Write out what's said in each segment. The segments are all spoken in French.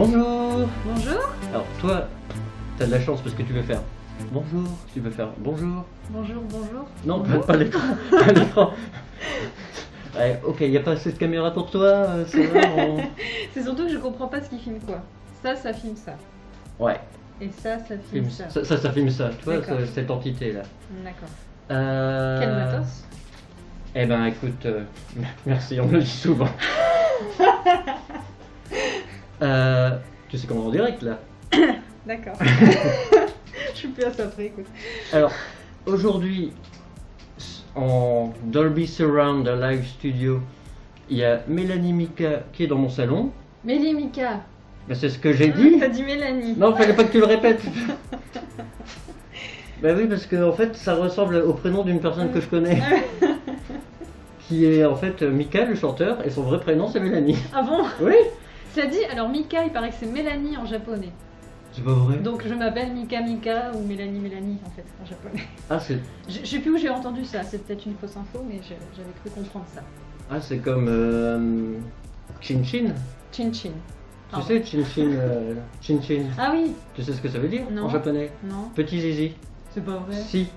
Bonjour. Bonjour. Alors toi, t'as de la chance parce que tu veux faire bonjour, tu veux faire bonjour. Bonjour, bonjour. Non, Bonjour. pas l'écran. Pas l'écran. Ouais, ok, y a pas assez de caméra pour toi, ça va, C'est surtout que je comprends pas ce qui filme quoi. Ça filme ça. Ouais, Et ça filme ça. ça filme ça, tu vois, D'accord. cette entité là. D'accord. Quel matos? Eh ben écoute, merci, on me le dit souvent. Tu sais comment en direct là. D'accord. Je suis plus à ça près, écoute. Alors, aujourd'hui, en Dolby Surround Live Studio, il y a Mélanie Mika qui est dans mon salon. Mélie Mika. Ben, c'est ce que j'ai dit. T'as dit Mélanie. Non, fallait pas que tu le répètes. Ben oui, parce que en fait, ça ressemble au prénom d'une personne que je connais. Qui est en fait Mika, le chanteur, et son vrai prénom c'est Mélanie. Ah bon? Oui. Ça dit, alors Mika, il paraît que c'est Mélanie en japonais. C'est pas vrai. Donc je m'appelle Mika Mika ou Mélanie Mélanie en fait en japonais. Ah, c'est Je sais plus où j'ai entendu ça, c'est peut-être une fausse info, mais j'avais cru comprendre ça. c'est comme Chin Chin. Chin Chin. Tu sais, Chin Chin, Chin Chin. Ah oui. Tu sais ce que ça veut dire Non. en japonais? Non, Petit zizi. c'est pas vrai. Si.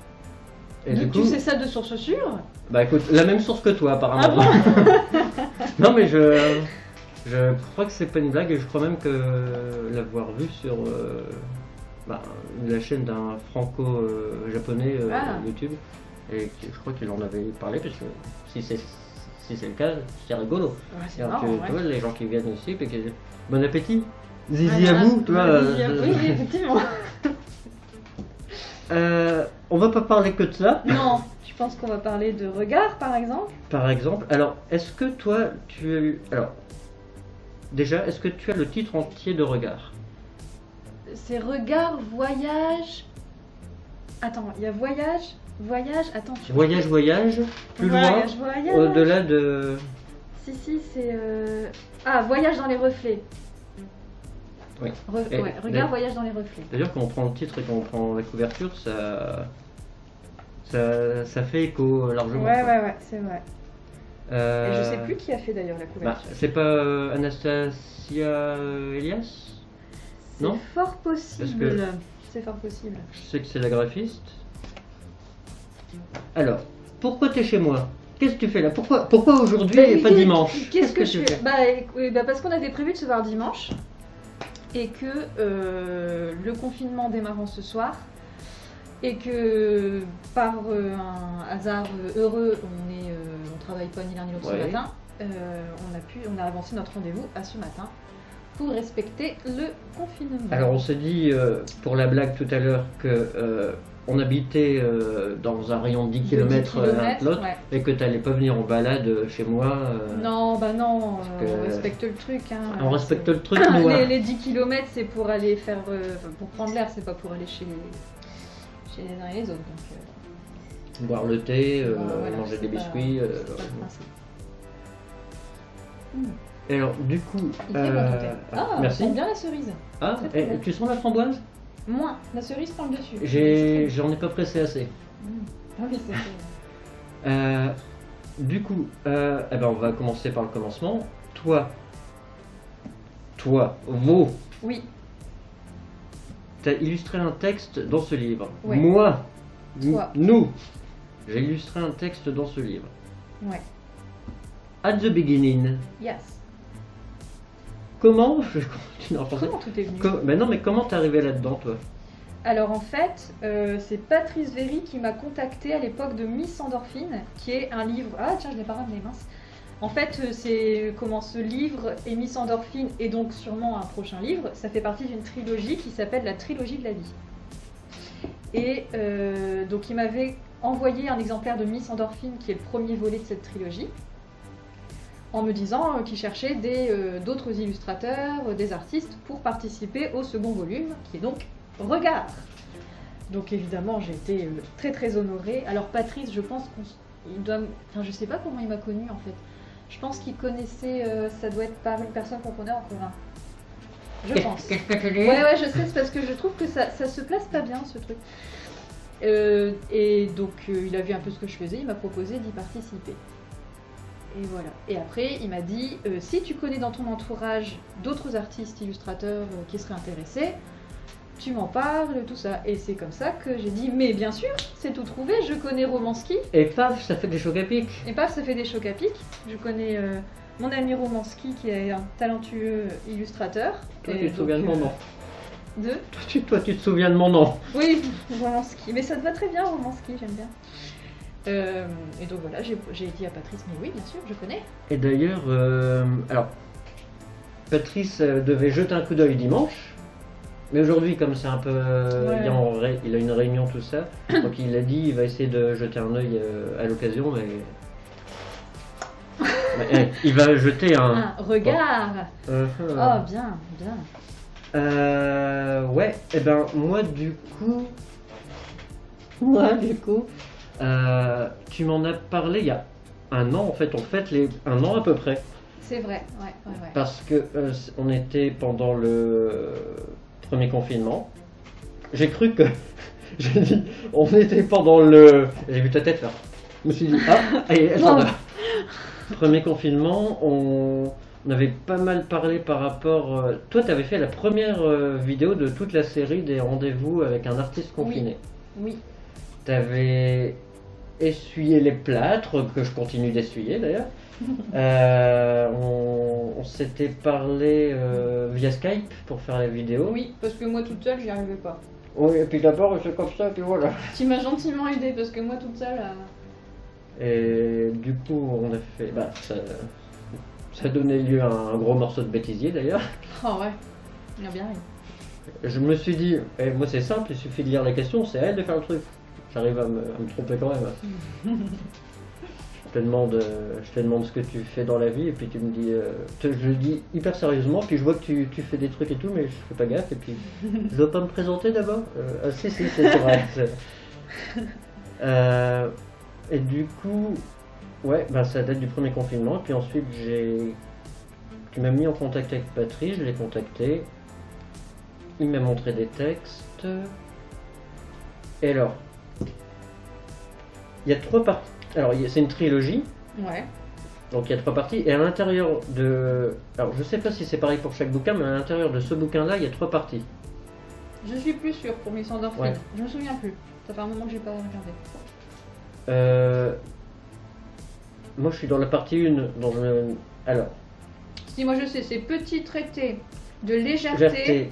Et du Tu coup, sais ça de source sûre? bah écoute, la même source que toi apparemment. Ah bon? Non mais je crois que c'est pas une blague et je crois même que l'avoir vu sur la chaîne d'un franco-japonais YouTube. Et je crois qu'il en avait parlé parce que si c'est le cas, c'est rigolo. Ouais, c'est Alors, marrant, tu ouais. vois, les gens qui viennent ici et qui disent bon appétit, zizi Ah, à vous, tu vois. Zizi à vous, oui, effectivement. On va pas parler que de ça. Non, je pense qu'on va parler de regard par exemple. Par exemple, alors est-ce que toi déjà, est-ce que tu as le titre entier de Regard? C'est regard, voyage. Attends, il y a voyage, attends. Voyage, plus loin, Voyage. au-delà de... Si, c'est. Ah, voyage dans les reflets. Oui. Ouais, regard, voyage dans les reflets. D'ailleurs, quand on prend le titre et quand on prend la couverture, ça fait écho largement. Ouais, c'est vrai. Et je sais Euh, plus qui a fait d'ailleurs la couverture. c'est pas Anastasia Elias? Non? C'est fort possible. Parce que- C'est fort possible. Je sais que c'est la graphiste. Alors, pourquoi t'es chez moi? Qu'est-ce que tu fais là? Pourquoi aujourd'hui et pas dimanche? Qu'est-ce que tu je fais? fais? Bah, parce qu'on avait prévu de se voir dimanche et que le confinement démarrant ce soir et que par un hasard heureux, on travaille pas ni l'un ni l'autre Ouais. ce matin, on a avancé notre rendez-vous à ce matin pour respecter le confinement. Alors on s'est dit pour la blague tout à l'heure que on habitait dans un rayon de 10 De 10 km l'un de l'autre ouais. et que t'allais pas venir en balade chez moi. Non, non, parce on que- respecte le truc. Hein. On respecte C'est- le truc, nous. hein. les 10 km, c'est pour aller faire. Pour prendre l'air, c'est pas pour aller chez les uns et les autres. Donc, Boire le thé, voilà, manger c'est des pas- biscuits. c'est pas le principe. Et alors du coup, Il fait bon ton thé. Ah, merci. j'aime bien la cerise. Ah, très, très et bien. tu sens la framboise? Moins, la cerise prend le dessus. J'en ai pas pressé assez. Ah oui, c'est Du coup, eh ben on va commencer par le commencement. Vous, Oui, t'as illustré un texte dans ce livre. Ouais. Moi, Toi. nous, j'ai illustré un texte dans ce livre. ouais. At the beginning. Yes. Comment je continue en français. Comment tout est venu? Mais non, mais comment t'es arrivé là-dedans, toi? Alors en fait, c'est Patrice Véry qui m'a contacté à l'époque de Miss Endorphine, qui est un livre... Ah tiens, je l'ai pas ramené, mince. En fait, c'est comment ce livre et Miss Endorphine, et donc sûrement un prochain livre, ça fait partie d'une trilogie qui s'appelle la trilogie de la vie. Et donc il m'avait envoyé un exemplaire de Miss Endorphine, qui est le premier volet de cette trilogie, en me disant qu'il cherchait d'autres illustrateurs, des artistes, pour participer au second volume, qui est donc Regard. Donc évidemment, j'ai été très très honorée. Alors Patrice, je pense qu'il doit... Enfin, je sais pas comment il m'a connue en fait. Je pense qu'il connaissait... ça doit être par une personne qu'on connaît en commun. Je pense. Qu'est-ce que tu dis? Ouais, je sais, c'est parce que je trouve que ça se place pas bien ce truc. Et donc il a vu un peu ce que je faisais, il m'a proposé d'y participer. Et voilà. Et après, il m'a dit, si tu connais dans ton entourage d'autres artistes illustrateurs qui seraient intéressés, tu m'en parles, tout ça. Et c'est comme ça que j'ai dit, mais bien sûr, c'est tout trouvé, je connais Romanski. Et paf, ça fait des chocs à pic. Et paf, ça fait des chocs à pic. Je connais mon ami Romanski qui est un talentueux illustrateur. Toi, Et tu te souviens de mon nom. De Toi, tu te souviens de mon nom. Oui, Romanski. Mais ça te va très bien, Romanski, j'aime bien. Et donc voilà, j'ai dit à Patrice, mais oui, bien sûr, je connais. Et d'ailleurs, alors, Patrice devait jeter un coup d'œil dimanche, mais aujourd'hui, comme c'est un peu, il a une réunion, tout ça, donc il a dit, il va essayer de jeter un œil à l'occasion, mais il va jeter un regard. Oh, bien, bien. Ouais, et ben moi du coup, tu m'en as parlé il y a un an en fait, un an à peu près. C'est vrai, ouais. Parce que on était pendant le premier confinement. J'ai cru que j'ai dit on était pendant le. J'ai vu ta tête là. Je me suis dit elle s'en va. Premier confinement, on avait pas mal parlé par rapport. Toi, tu avais fait la première vidéo de toute la série des rendez-vous avec un artiste confiné. Oui. Tu avais essuyé les plâtres, que je continue d'essuyer d'ailleurs. On s'était parlé via Skype pour faire la vidéo. Oui, parce que moi toute seule, j'y arrivais pas. Oui, et puis d'abord, c'est comme ça, et puis voilà. Tu m'as gentiment aidé parce que moi toute seule. Et du coup, on a fait. Ça donnait lieu à un gros morceau de bêtisier d'ailleurs. Oh ouais, il a bien ri. Je me suis dit, moi c'est simple, il suffit de lire les questions, c'est à elle de faire le truc. J'arrive à me tromper quand même. Je te demande ce que tu fais dans la vie et puis tu me dis, je le dis hyper sérieusement, puis je vois que tu fais des trucs et tout, mais je fais pas gaffe et puis je dois pas me présenter d'abord. Si, c'est vrai. Et du coup, ouais, ça date du premier confinement. Et puis ensuite, tu m'as mis en contact avec Patrice, je l'ai contacté. Il m'a montré des textes. Et alors, il y a 3 parties. Alors, c'est une trilogie. Ouais. Donc il y a 3 parties. Et à l'intérieur de. Alors, je sais pas si c'est pareil pour chaque bouquin, mais à l'intérieur de ce bouquin-là, il y a 3 parties. Je suis plus sûre pour Miss Endorphine. Ouais. Je me souviens plus. Ça fait un moment que j'ai pas regardé. Moi je suis dans la partie 1. Alors. Si, moi je sais, c'est petit traité de légèreté Légèreté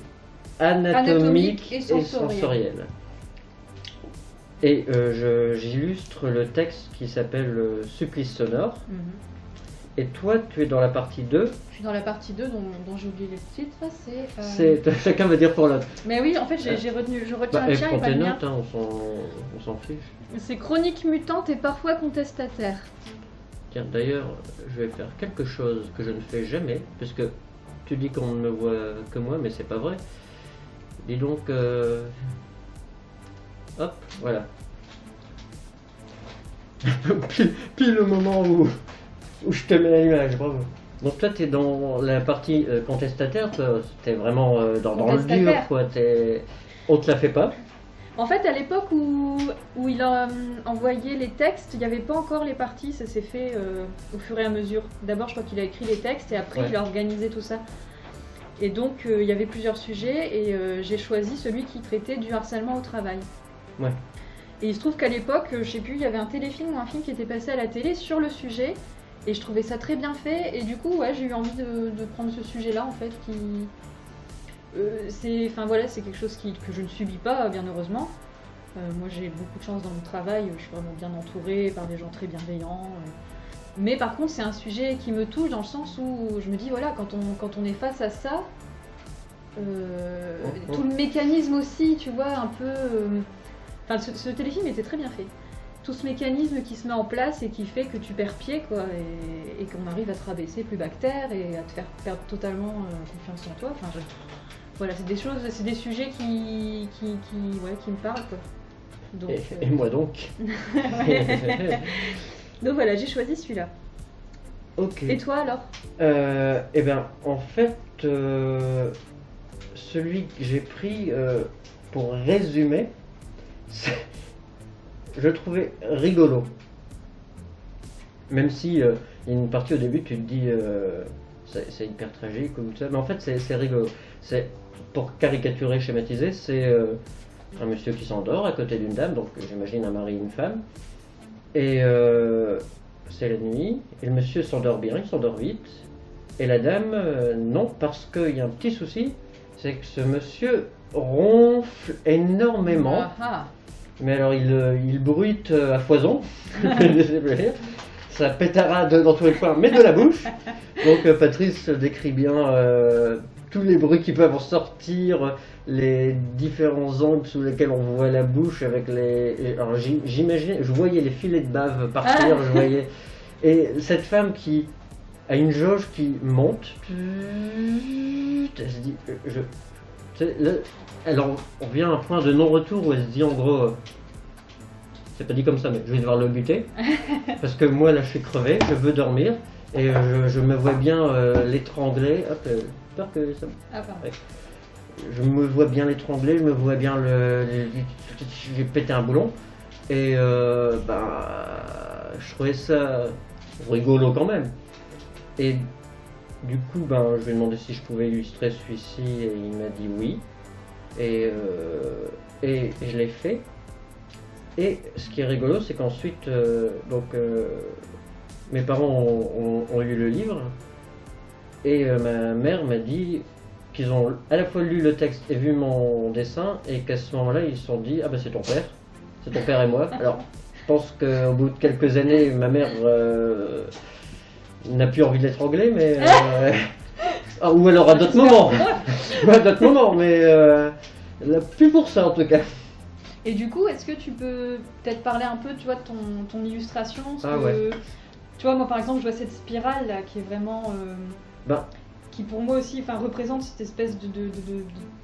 anatomique et sensorielle. Et j'illustre le texte qui s'appelle Supplice sonore. Et toi tu es dans la partie 2. Je suis dans la partie 2 dont j'ai oublié le titre. Chacun va dire pour l'autre. Mais oui, en fait je retiens le tien et pas tes le mien. notes, on s'en fiche. C'est chronique mutante et parfois contestataire. Tiens, d'ailleurs, je vais faire quelque chose que je ne fais jamais, puisque tu dis qu'on ne me voit que moi, mais c'est pas vrai. Dis donc, hop, voilà. Pile le moment où je te mets à l'image, bravo. Donc toi, t'es dans la partie contestataire, toi, t'es vraiment dans le dur, quoi. On te la fait pas. En fait, à l'époque où il a envoyé les textes, il n'y avait pas encore les parties, ça s'est fait au fur et à mesure. D'abord, je crois qu'il a écrit les textes et après, il a organisé tout ça. Et donc, il y avait plusieurs sujets et j'ai choisi celui qui traitait du harcèlement au travail. Ouais. Et il se trouve qu'à l'époque, je sais plus, il y avait un téléfilm ou un film qui était passé à la télé sur le sujet et je trouvais ça très bien fait. Et du coup, ouais, j'ai eu envie de prendre ce sujet-là, en fait, qui... c'est quelque chose que je ne subis pas, bien heureusement. Moi j'ai beaucoup de chance dans mon travail, je suis vraiment bien entourée par des gens très bienveillants. Mais par contre c'est un sujet qui me touche dans le sens où je me dis voilà, quand on est face à ça, tout le mécanisme aussi, tu vois, un peu... ce téléfilm était très bien fait. Tout ce mécanisme qui se met en place et qui fait que tu perds pied, quoi, et qu'on arrive à te rabaisser plus bactère et à te faire perdre totalement confiance en toi. Voilà, c'est des choses, c'est des sujets qui me parlent, quoi. Donc, et moi donc. Donc voilà, j'ai choisi celui-là. Ok. Et toi alors? Eh bien, en fait, celui que j'ai pris pour résumer, je le trouvais rigolo. même si il y a une partie au début, tu te dis c'est hyper tragique ou tout ça, mais en fait c'est rigolo. C'est, pour caricaturer, schématiser, c'est un monsieur qui s'endort à côté d'une dame, donc j'imagine un mari et une femme, et c'est la nuit, et le monsieur s'endort bien, il s'endort vite, et la dame non, parce qu'il y a un petit souci, c'est que ce monsieur ronfle énormément. Mais alors il bruite à foison, ça pétarade dans tous les coins, mais de la bouche. Donc Patrice décrit bien tous les bruits qui peuvent en sortir, les différents angles sous lesquels on voit la bouche avec alors j'imaginais, je voyais les filets de bave partir, je voyais. Et cette femme qui a une jauge qui monte, elle se dit, alors on vient à un point de non-retour où elle se dit en gros, c'est pas dit comme ça, mais je vais devoir le buter, parce que moi là je suis crevé, je veux dormir, et je me vois bien l'étrangler, hop, peur que ça... Ouais. Je me vois bien l'étrangler, je me vois bien j'ai pété un boulon, et je trouvais ça rigolo quand même. Et du coup, je lui ai demandé si je pouvais illustrer celui-ci et il m'a dit oui. Et je l'ai fait. Et ce qui est rigolo, c'est qu'ensuite, mes parents ont lu le livre. Et ma mère m'a dit qu'ils ont à la fois lu le texte et vu mon dessin. Et qu'à ce moment-là, ils se sont dit, ah c'est ton père. C'est ton père et moi. Alors, je pense qu'au bout de quelques années, ma mère... n'a plus envie de l'étrangler, mais ou alors à d'autres moments, mais elle n'a plus pour ça en tout cas. Et du coup, est-ce que tu peux peut-être parler un peu, tu vois, de ton illustration, ouais. Tu vois, moi par exemple, je vois cette spirale là qui est vraiment, qui pour moi aussi, représente cette espèce de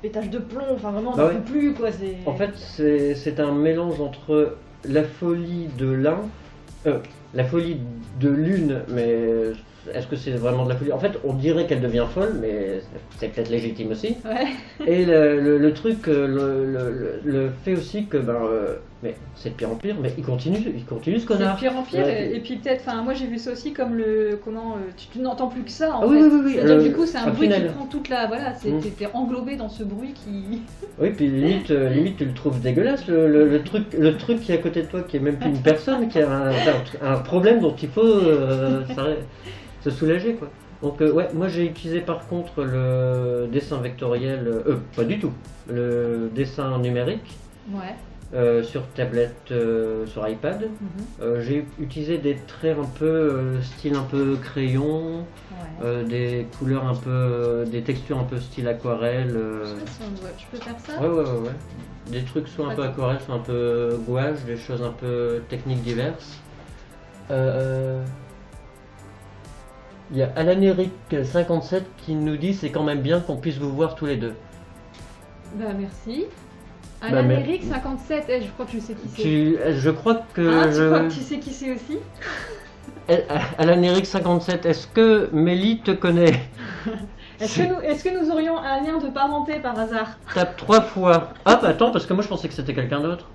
pétage de plomb, vraiment, on n'en peut plus quoi. En fait, c'est un mélange entre la folie de l'un. La folie de l'une, mais est-ce que c'est vraiment de la folie? En fait, on dirait qu'elle devient folle, mais c'est peut-être légitime aussi. Ouais. Et le truc, le fait aussi que, mais c'est de pire en pire, mais il continue ce connard. C'est de pire en pire, et puis peut-être, moi j'ai vu ça aussi comme tu n'entends plus que ça en fait. Oui. C'est-à-dire du coup c'est un bruit final. qui prend toute la, t'es englobé dans ce bruit qui... Oui, puis limite tu le trouves dégueulasse, le truc qui est à côté de toi, qui est même plus une personne, qui a un problème dont il faut se soulager quoi. Donc moi j'ai utilisé par contre le dessin vectoriel, pas du tout, le dessin numérique. Ouais. Sur tablette, sur iPad. J'ai utilisé des traits un peu style un peu crayon, des couleurs un peu, des textures un peu style aquarelle. Tu peux faire ça? Ouais. Des trucs soit un peu aquarelle, soit un peu gouache, des choses un peu techniques diverses. Il y a Alan Eric 57 qui nous dit c'est quand même bien qu'on puisse vous voir tous les deux. Merci. Alan Eric 57, je crois que je sais qui c'est. Je crois que. Tu crois que tu sais qui c'est aussi? Alan Eric 57, est-ce que Mélie te connaît? Est-ce que nous aurions un lien de parenté par hasard? Tape 3 fois. Ah attends, parce que moi je pensais que c'était quelqu'un d'autre.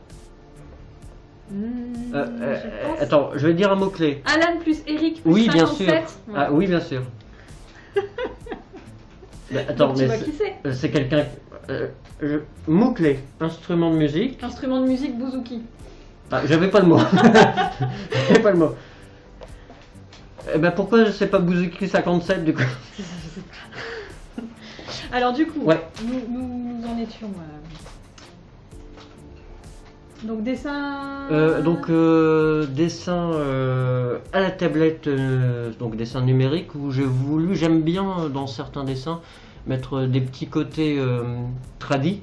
Attends, je vais dire un mot-clé. Alan plus Eric plus oui, 57. Bien sûr. Ouais. Ah oui, bien sûr. Attends, donc, tu vois qui c'est? C'est quelqu'un... mot-clé, instrument de musique. Instrument de musique, bouzouki. Ah, j'avais pas le mot. J'avais pas le mot. Pourquoi je sais pas bouzouki 57 du coup? Alors du coup, ouais. nous en étions... Donc dessin... dessin à la tablette, donc dessin numérique, où j'aime bien dans certains dessins mettre des petits côtés tradis,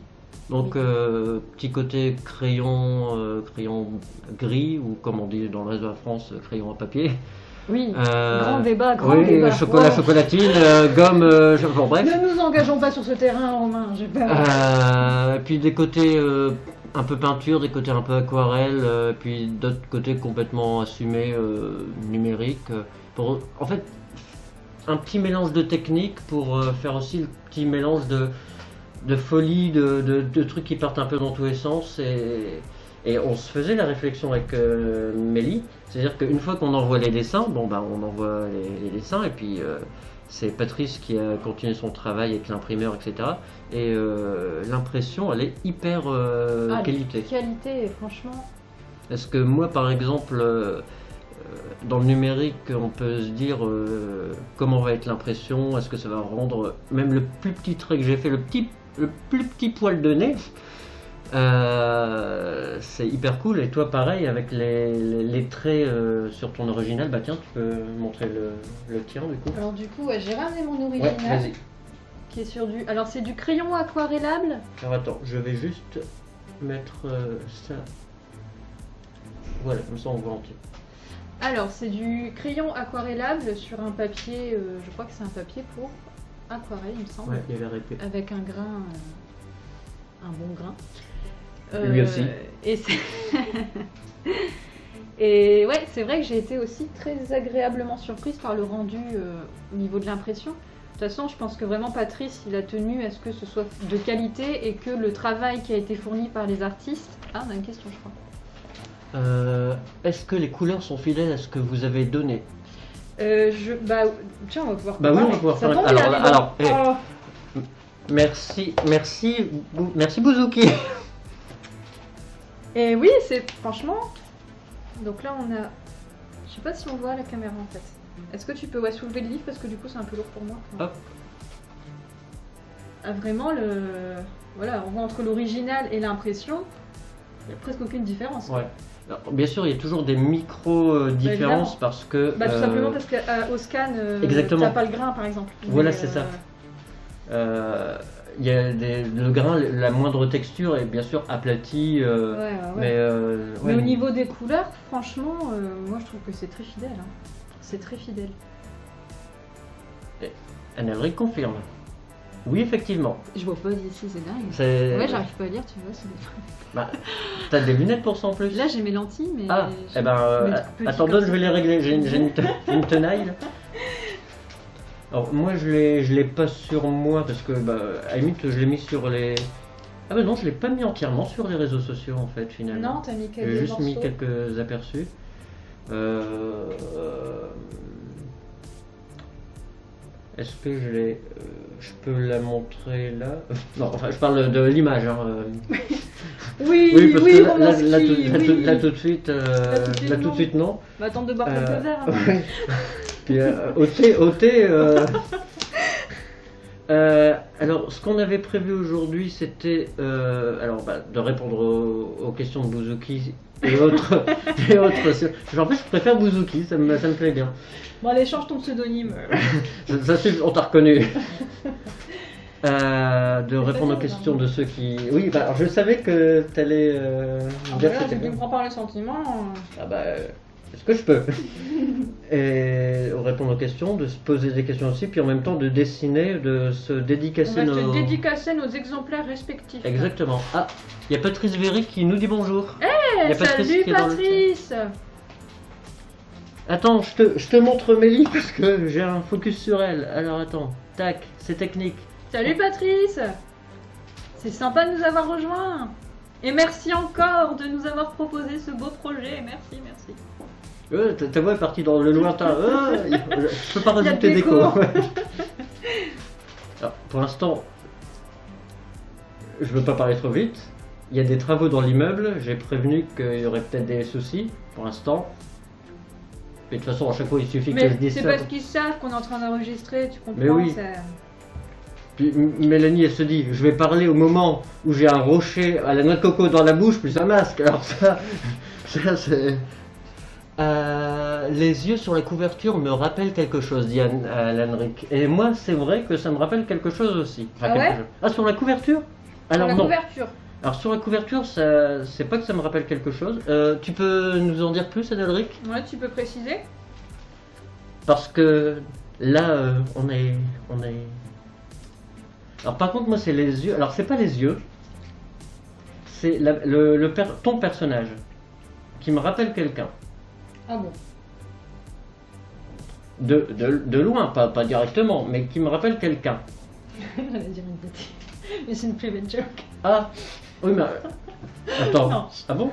donc petit côté crayon gris, ou comme on dit dans le reste de la France, crayon à papier. Oui, grand débat. Chocolatine, gomme, bref. Ne nous engageons pas sur ce terrain, Romain, j'ai peur. Et puis des côtés un peu peinture, des côtés un peu aquarelle, puis d'autres côtés complètement assumés, numériques. En fait, un petit mélange de techniques pour faire aussi le petit mélange de folie, de trucs qui partent un peu dans tous les sens. Et on se faisait la réflexion avec Mélie, c'est-à-dire qu'une fois qu'on envoie les dessins, bon bah on envoie les dessins et puis c'est Patrice qui a continué son travail avec l'imprimeur, etc. Et l'impression, elle est hyper qualité. Qualité, franchement. Parce que moi, par exemple, dans le numérique, on peut se dire comment va être l'impression, est-ce que ça va rendre même le plus petit trait que j'ai fait, le plus petit poil de nez. C'est hyper cool. Et toi, pareil, avec les traits sur ton original, bah tiens, tu peux montrer le tien du coup. Alors du coup, ouais, j'ai ramené mon Ouais, original vas-y. qui est sur du. Alors c'est du crayon aquarellable. Alors attends, je vais juste mettre ça. Voilà, comme ça on voit entier. Alors c'est du crayon aquarellable sur un papier. Je crois que c'est un papier pour aquarelle, il me semble. Ouais, il a l'air épais. Avec un grain, un bon grain. Lui aussi. Et c'est et ouais, c'est vrai que j'ai été aussi très agréablement surprise par le rendu au niveau de l'impression. De toute façon, je pense que vraiment Patrice, il a tenu à ce que ce soit de qualité et que le travail qui a été fourni par les artistes. Ah, on a une question, je crois. Est-ce que les couleurs sont fidèles à ce que vous avez donné? Bah, tiens, on va pouvoir. Bah oui, on va pouvoir Ça faire. tombe bien, Alors, les gars. merci Bouzouki. Et oui, c'est franchement. Donc là, on a. Je sais pas si on voit à la caméra en fait. Est-ce que tu peux soulever le livre parce que du coup c'est un peu lourd pour moi. Hop. Ah, vraiment voilà, on voit entre l'original et l'impression, il n'y a presque aucune différence. Ouais. Alors, bien sûr, il y a toujours des micro-différences évidemment. parce que. Bah tout simplement parce qu'au scan, Exactement. t'as pas le grain par exemple. Voilà, Mais, c'est ça. Il y a le grain, la moindre texture est bien sûr aplatie. Ouais. Mais Mais au niveau des couleurs, franchement, moi je trouve que c'est très fidèle. Hein. C'est très fidèle. Annelry confirme. Oui, effectivement. Je vois pas d'ici, c'est dingue. C'est... Ouais, j'arrive pas à lire, tu vois. C'est des trucs. Bah, t'as des lunettes pour ça en plus? Là j'ai mes lentilles, mais. Ah, j'ai- eh ben, mes trucs petits attends, comme je ça. vais les régler. J'ai une tenaille là. Alors, moi, je l'ai pas sur moi parce que, bah, à la limite, je l'ai mis sur les. Ah, bah non, je l'ai pas mis entièrement sur les réseaux sociaux en fait, finalement. Non, t'as mis quelques J'ai juste mis morceaux. quelques aperçus. Est-ce que je peux la montrer là? Non, enfin, je parle de l'image. Hein. Oui, parce oui, que Romanski, là, tout de suite, non. Bah, attends de boire quelques verres. Hein. Ouais. Puis, au thé. Alors, ce qu'on avait prévu aujourd'hui, c'était de répondre aux questions de Bouzouki et autres. En fait, je préfère Bouzouki, ça me plaît bien. Bon, allez, change ton pseudonyme. Ça suffit, on t'a reconnu. De répondre aux questions de ceux qui. Oui, bah, alors, je savais que t'allais dire que Voilà, c'était tu bien. me prends par le sentiment. Ah bah, est-ce que je peux? Et répondre aux questions, de se poser des questions aussi, puis en même temps de dessiner, de se On dédicacer va nos. te dédicacer nos exemplaires respectifs. Exactement. Ah, il y a Patrice Véry qui nous dit bonjour. Eh, Y a Patrice salut qui est dans le Patrice. Attends, je te montre Mélie parce que j'ai un focus sur elle. Alors attends, tac, c'est technique. Salut Patrice. C'est sympa de nous avoir rejoints. Et merci encore de nous avoir proposé ce beau projet. Merci. Ta voix est partie dans le lointain. Je peux pas Il y a rajouter de d'écho. l'écho. Alors, pour l'instant, je veux pas parler trop vite. Il y a des travaux dans l'immeuble. J'ai prévenu qu'il y aurait peut-être des soucis. Pour l'instant. Mais de toute façon, à chaque fois, il suffit que je Mais dise c'est ça. parce qu'ils savent qu'on est en train d'enregistrer, tu comprends. Mais oui. ça- Puis Mélanie, elle se dit, je vais parler au moment où j'ai un rocher à la noix de coco dans la bouche plus un masque. Alors ça c'est... les yeux sur la couverture me rappellent quelque chose, dit Alan Rick. Et moi, c'est vrai que ça me rappelle quelque chose aussi. Ah quelque ouais chose. Ah, sur la couverture? Sur Alors la non. couverture. Alors sur la couverture, c'est pas que ça me rappelle quelque chose. Tu peux nous en dire plus, Alan Rick? Ouais, tu peux préciser. Parce que là, on est... Alors par contre, moi, c'est les yeux. Alors c'est pas les yeux. C'est ton personnage qui me rappelle quelqu'un. Ah bon. De loin, pas directement, mais qui me rappelle quelqu'un. J'allais dire une bêtise. Mais c'est une private joke. Ah, oui, mais Attends. Non. Ah bon?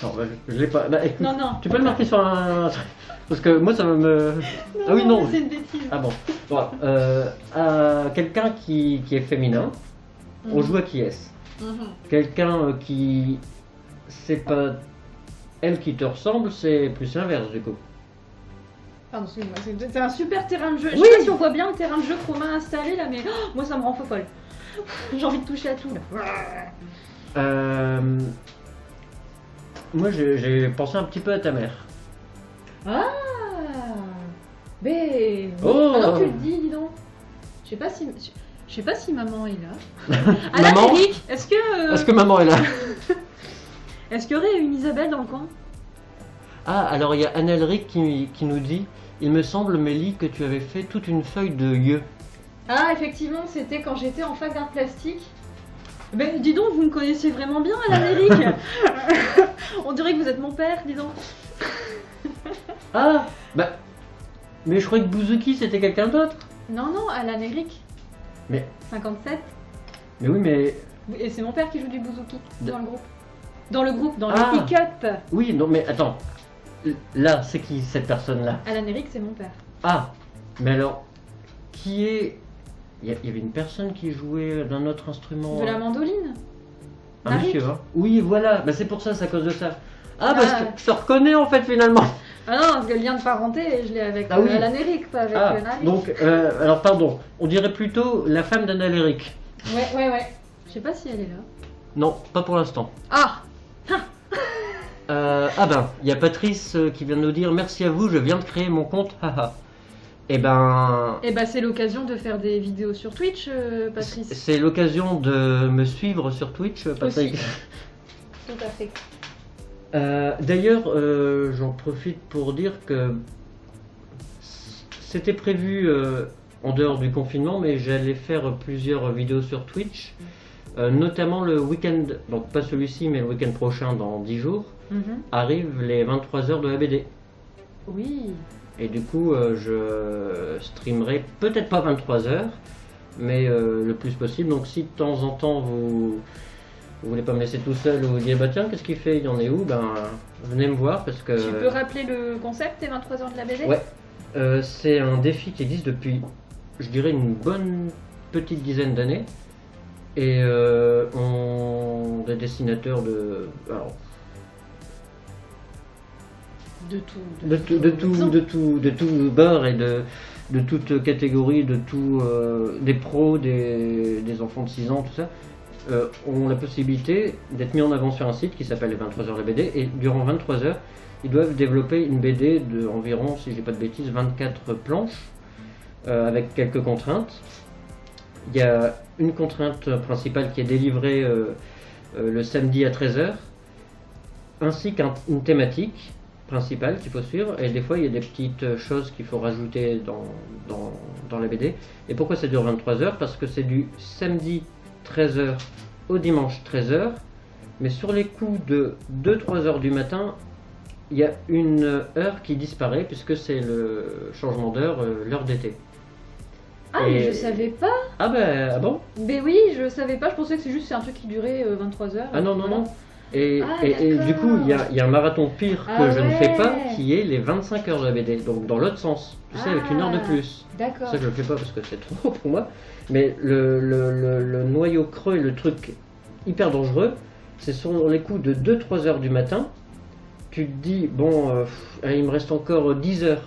Non, bah, je l'ai pas. Bah, écoute, Non, non. tu peux le marquer sur un. Parce que moi, ça me. Ah oui, non. C'est une bêtise. Ah bon. Bon, à quelqu'un qui est féminin, on joue à qui est-ce? Quelqu'un qui. C'est pas elle qui te ressemble, c'est plus l'inverse du coup. Pardon, excuse-moi, c'est un super terrain de jeu. Je Oui. sais pas si on voit bien le terrain de jeu que Romain a installé là, mais moi ça me rend folle. J'ai envie de toucher à tout là. Moi, j'ai pensé un petit peu à ta mère. Ah mais Oh. alors tu le dis donc. Je sais pas si maman est là. Maman. Eric, est-ce que Est-ce que maman est là? est-ce qu'il y aurait une Isabelle dans le coin? Ah, alors il y a Annelric qui nous dit: il me semble, Mélie, que tu avais fait toute une feuille de yeux. Ah, effectivement, c'était quand j'étais en fac d'art plastique. Ben, dis donc, vous me connaissez vraiment bien, Alan Eric. On dirait que vous êtes mon père, dis donc. Ah, bah. Mais je croyais que Bouzouki c'était quelqu'un d'autre. Non, non, Alan Eric. Mais. 57. Mais oui, mais. Et c'est mon père qui joue du bouzouki De- dans le groupe. Dans le groupe, dans Ah. le pick-up. Oui, non, mais attends. Là, c'est qui cette personne-là? Alan Eric, c'est mon père. Ah, mais alors, qui est. Il y avait une personne qui jouait d'un autre instrument. De la mandoline. Un Narik. monsieur, hein. Oui, voilà, bah, c'est pour ça, c'est à cause de ça. Ah, Ah. parce que je te reconnais en fait finalement. Ah non, parce que le lien de parenté, je l'ai avec Ah oui. Alan Eric, pas avec Ah, Narik. donc, alors pardon, on dirait plutôt la femme d'Annelric. Ouais. Je sais pas si elle est là. Non, pas pour l'instant. Ah. Ah ben, il y a Patrice qui vient de nous dire: merci à vous, je viens de créer mon compte, haha. Eh ben, Eh ben, c'est l'occasion de faire des vidéos sur Twitch, Patrice. c'est l'occasion de me suivre sur Twitch, Patrick. Aussi. Tout à fait. D'ailleurs, j'en profite pour dire que c'était prévu en dehors du confinement, mais j'allais faire plusieurs vidéos sur Twitch, notamment le week-end, donc pas celui-ci, mais le week-end prochain, dans 10 jours, arrivent les 23h de la BD. Oui. Et du coup, je streamerai peut-être pas 23h, mais le plus possible. Donc si de temps en temps vous voulez pas me laisser tout seul ou vous dites: bah tiens, qu'est-ce qu'il fait, il en est où, ben venez me voir parce que. Tu peux rappeler le concept des 23 heures de la BD? Ouais, c'est un défi qui existe depuis, je dirais, une bonne petite dizaine d'années. Et on des dessinateurs de. Alors, de tout bord et de toute catégorie, de tout, des pros, des enfants de 6 ans, tout ça, ont la possibilité d'être mis en avant sur un site qui s'appelle les 23 heures de la BD, et durant 23 heures, ils doivent développer une BD de environ, si j'ai pas de bêtises, 24 planches, avec quelques contraintes. Il y a une contrainte principale qui est délivrée le samedi à 13h, ainsi qu'une thématique principale qu'il faut suivre, et des fois il y a des petites choses qu'il faut rajouter dans la BD. Et pourquoi ça dure 23 heures? Parce que c'est du samedi 13h au dimanche 13h, mais sur les coups de 2-3 heures du matin, il y a une heure qui disparaît, puisque c'est le changement d'heure, l'heure d'été. Ah, mais je savais pas. Ah ben, ah bon? Mais oui, je savais pas, je pensais que c'est un truc qui durait 23 heures. Ah non, non, non. Et, Ah, et du coup, il y d'accord. a un marathon pire que Ah je ne fais pas, ouais. qui est les 25 heures de la BD, donc dans l'autre sens, tu sais, avec une heure de plus. D'accord. Ça, je le fais pas parce que c'est trop pour moi. Mais le noyau creux et le truc hyper dangereux, c'est sur les coups de 2-3 heures du matin, tu te dis, bon, il me reste encore 10 heures,